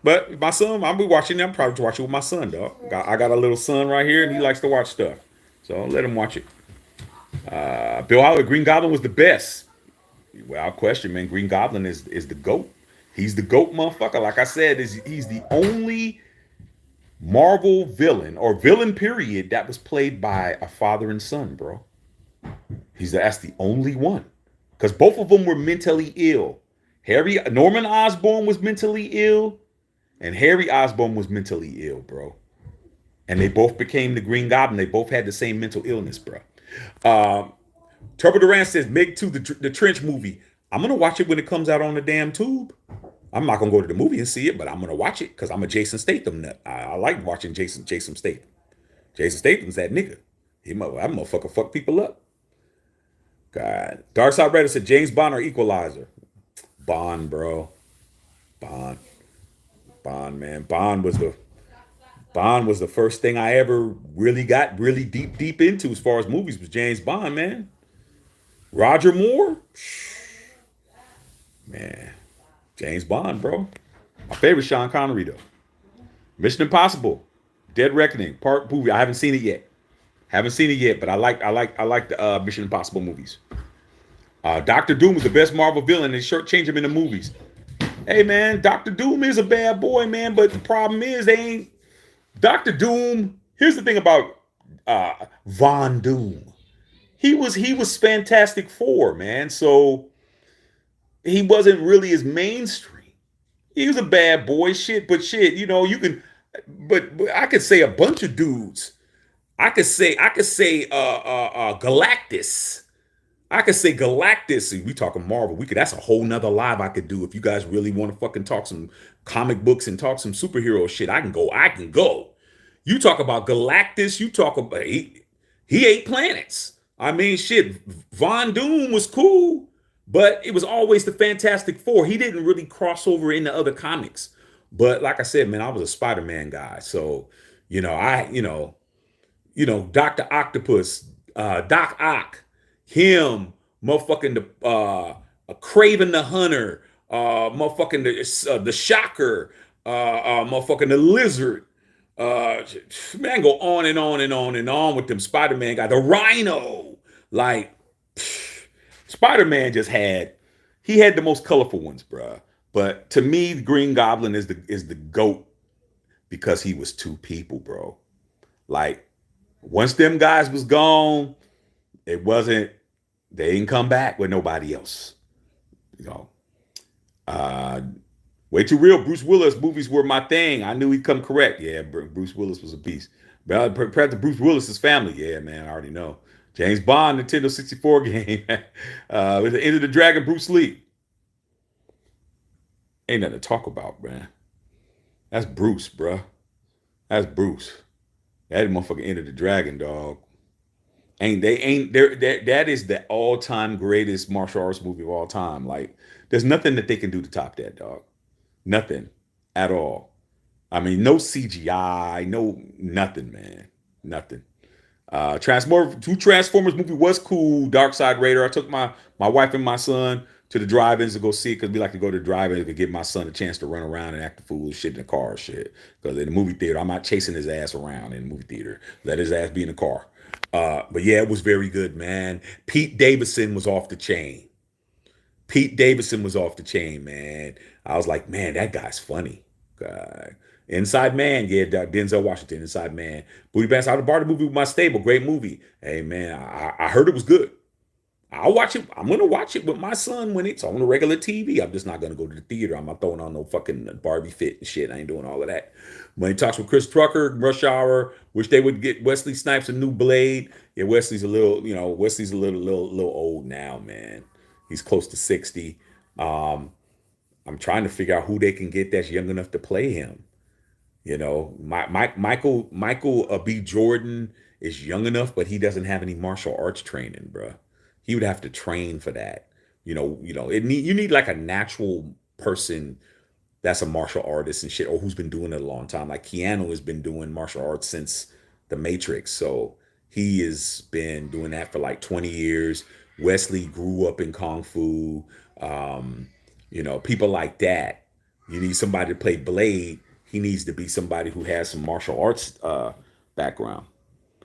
But my son, I'll be watching it. I'm probably watching with my son, dog. I got a little son right here, and he likes to watch stuff. So I'll let him watch it. Bill Holloway, Green Goblin was the best. Without question, man. Green Goblin is the GOAT. He's the GOAT motherfucker. Like I said, he's the only Marvel villain or villain period that was played by a father and son, bro. That's the only one. Because both of them were mentally ill. Harry Norman Osborn was mentally ill, and Harry Osborn was mentally ill, bro. And they both became the Green Goblin. They both had the same mental illness, bro. Um, Turbo Duran says, "Meg 2, the Trench movie. I'm gonna watch it when it comes out on the damn tube. I'm not gonna go to the movie and see it, but I'm gonna watch it because I'm a Jason Statham nut. I like watching Jason Statham. Jason Statham's that nigga. That motherfucker fuck people up. God. Darkside Reddit said James Bond or Equalizer. Bond, bro. Bond. Bond, man. Bond was the first thing I ever really got really deep into as far as movies was James Bond, man. Roger Moore, man. James Bond, bro. My favorite Sean Connery though. Mission Impossible, Dead Reckoning, part movie. I haven't seen it yet. Haven't seen it yet, but I like the Mission Impossible movies. Doctor Doom was the best Marvel villain. They shortchange him in the movies. Hey man, Doctor Doom is a bad boy, man. But the problem is they ain't Doctor Doom. Here's the thing about Von Doom. He was Fantastic Four, man. So he wasn't really as mainstream. He was a bad boy, shit. But shit, you can. But I could say a bunch of dudes. I could say Galactus. I could say Galactus. We talking Marvel. That's a whole nother live I could do if you guys really want to fucking talk some comic books and talk some superhero shit. I can go. I can go. You talk about Galactus. You talk about he ate planets. I mean, shit. Von Doom was cool, but it was always the Fantastic Four. He didn't really cross over into other comics. But like I said, man, I was a Spider-Man guy, so Doctor Octopus, Doc Ock, him, motherfucking Craven the Hunter, motherfucking the Shocker, motherfucking the Lizard. Man, go on and on and on and on with them Spider-Man guys. The Rhino, like Spider-Man he had the most colorful ones, bruh. But to me, the Green Goblin is the GOAT because he was two people, bro. Like once them guys was gone, they didn't come back with nobody else. You know. Uh Way too real. Bruce Willis movies were my thing. I knew he'd come correct. Yeah, Bruce Willis was a beast. But compared to Bruce Willis's family, yeah, man, I already know. James Bond, Nintendo 64 game. With the End of the Dragon, Bruce Lee. Ain't nothing to talk about, man. That's Bruce, bruh. That's Bruce. That motherfucker End of the Dragon, dog. Ain't there that is the all-time greatest martial arts movie of all time. Like, there's nothing that they can do to top that, dog. Nothing at all. I mean, no CGI, no nothing, man. Nothing. Transformers movie was cool. Dark Side Raider. I took my wife and my son to the drive-ins to go see it because we like to go to the drive-ins to give my son a chance to run around and act the fool shit in the car and shit. Because in the movie theater, I'm not chasing his ass around in the movie theater. Let his ass be in the car. But yeah, it was very good, man. Pete Davidson was off the chain. Pete Davidson was off the chain, man. I was like, man, that guy's funny. God. Inside Man, yeah, Denzel Washington, Inside Man. Booty Bands Out of Bar, the movie with my stable, great movie. Hey, man, I heard it was good. I'll watch it. I'm gonna watch it with my son when it's on the regular TV. I'm just not gonna go to the theater. I'm not throwing on no fucking Barbie fit and shit. I ain't doing all of that. When he talks with Chris Trucker, Rush Hour, wish they would get Wesley Snipes a new blade. Yeah, Wesley's a little old now, man. He's close to 60. I'm trying to figure out who they can get that's young enough to play him. Michael B. Jordan is young enough, but he doesn't have any martial arts training, bro. He would have to train for that. You need like a natural person that's a martial artist and shit, or who's been doing it a long time. Like Keanu has been doing martial arts since The Matrix, so he has been doing that for like 20 years. Wesley grew up in kung fu. People like that. You need somebody to play Blade. He needs to be somebody who has some martial arts background.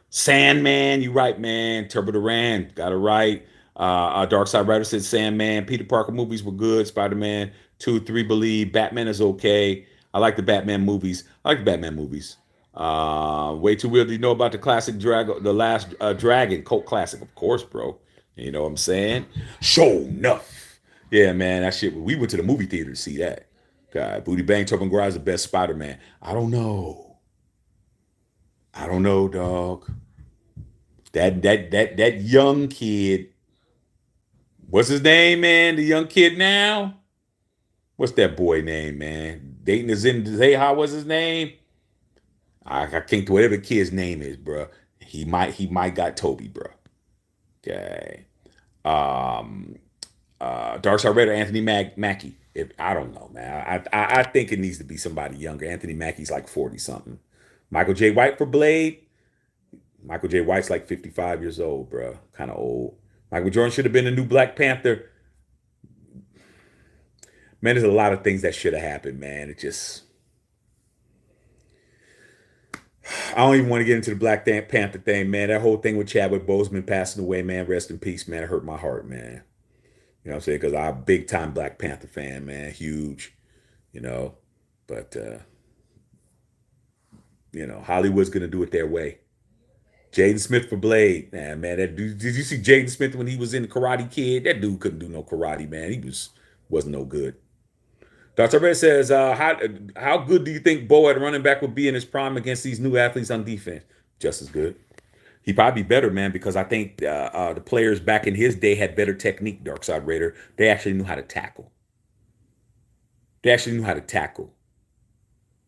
Sandman, you right, man. Turbo Duran got it right. Dark Side Rider said Sandman. Peter Parker movies were good. Spider-Man 2, 3 believe. Batman is okay. I like the Batman movies. Way too weird. Do you know about the classic the last Dragon cult classic? Of course, bro. You know what I'm saying? Show enough. Yeah, man, that shit. We went to the movie theater to see that. God, Booty Bang Tobin Garage, the best Spider-Man. I don't know. I don't know, dog. That young kid. What's his name, man? The young kid now. What's that boy name, man? Dayton is in. How was his name? I can't. Whatever the kid's name is, bro. He might got Toby, bro. Okay. Um. Darkside Raider Anthony Mackie. If I don't know, man. I think it needs to be somebody younger. Anthony Mackie's like 40 something. Michael J. White for Blade. Michael J. White's like 55 years old, bro. Kind of old. Michael Jordan should have been the new Black Panther. Man, there's a lot of things that should have happened, man. It just, I don't even want to get into the Black Panther thing, man. That whole thing with Chadwick Boseman passing away, man. Rest in peace, man. It hurt my heart, man. You know what I'm saying? Because I'm a big time Black Panther fan, man. Huge, you know. But, Hollywood's going to do it their way. Jaden Smith for Blade. Man, that dude, did you see Jaden Smith when he was in Karate Kid? That dude couldn't do no karate, man. Wasn't no good. Dr. Red says, how good do you think Bo at running back would be in his prime against these new athletes on defense? Just as good. He'd probably be better, man, because I think the players back in his day had better technique, Darkside Raider. They actually knew how to tackle.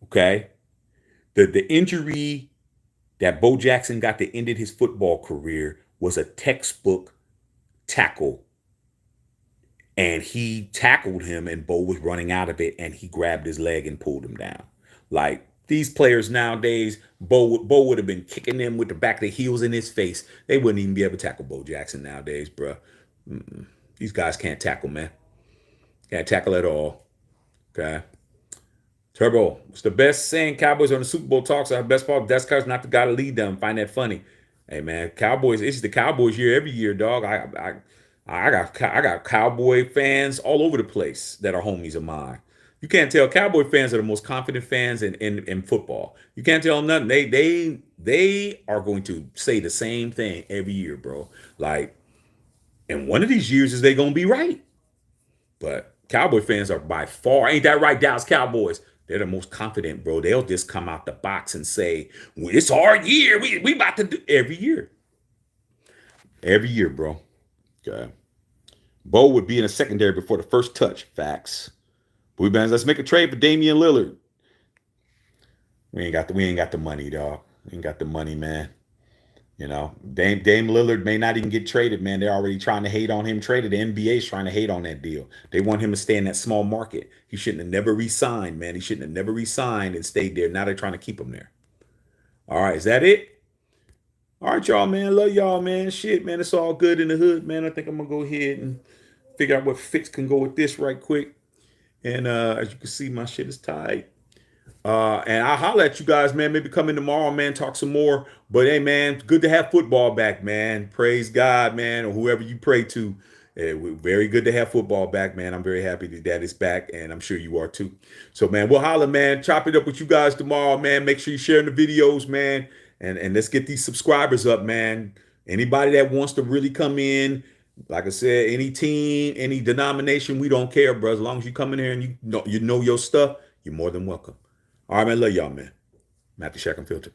Okay? The injury that Bo Jackson got that ended his football career was a textbook tackle. And he tackled him, and Bo was running out of it, and he grabbed his leg and pulled him down. Like these players nowadays, Bo would have been kicking them with the back of the heels in his face. They wouldn't even be able to tackle Bo Jackson nowadays, bro. These guys can't tackle, man. Can't tackle at all. Okay. Turbo, it's the best saying Cowboys on the Super Bowl talks. Our best part, that's because not the guy to lead them. Find that funny. Hey man, Cowboys, it's the Cowboys year every year, dog. I got Cowboy fans all over the place that are homies of mine. You can't tell Cowboy fans are the most confident fans in football. You can't tell them nothing. They are going to say the same thing every year, bro. Like, and one of these years is they gonna be right. But Cowboy fans are by far, ain't that right, Dallas Cowboys? They're the most confident, bro. They'll just come out the box and say, well, it's our year. We about to do every year. Every year, bro. Okay. Bo would be in a secondary before the first touch. Facts. Boy bands, let's make a trade for Damian Lillard. We ain't got the money, dog. We ain't got the money, man. You know, Dame Lillard may not even get traded, man. They're already trying to hate on him traded. The NBA's trying to hate on that deal. They want him to stay in that small market. He shouldn't have never re-signed, man. He shouldn't have never re-signed and stayed there. Now they're trying to keep him there. All right, is that it? All right, y'all, man. Love y'all, man. Shit, man. It's all good in the hood, man. I think I'm gonna go ahead and figure out what fix can go with this right quick. And as you can see, my shit is tight. And I'll holler at you guys, man. Maybe come in tomorrow, man, talk some more. But hey, man, good to have football back, man. Praise God, man, or whoever you pray to. Very good to have football back, man. I'm very happy that it's back, and I'm sure you are too. So, man, we'll holler, man. Chop it up with you guys tomorrow, man. Make sure you're sharing the videos, man. And let's get these subscribers up, man. Anybody that wants to really come in, like I said, any team, any denomination, we don't care, bro. As long as you come in here and you know your stuff, you're more than welcome. All right, man. Love y'all, man. Matthew Shack and Filter.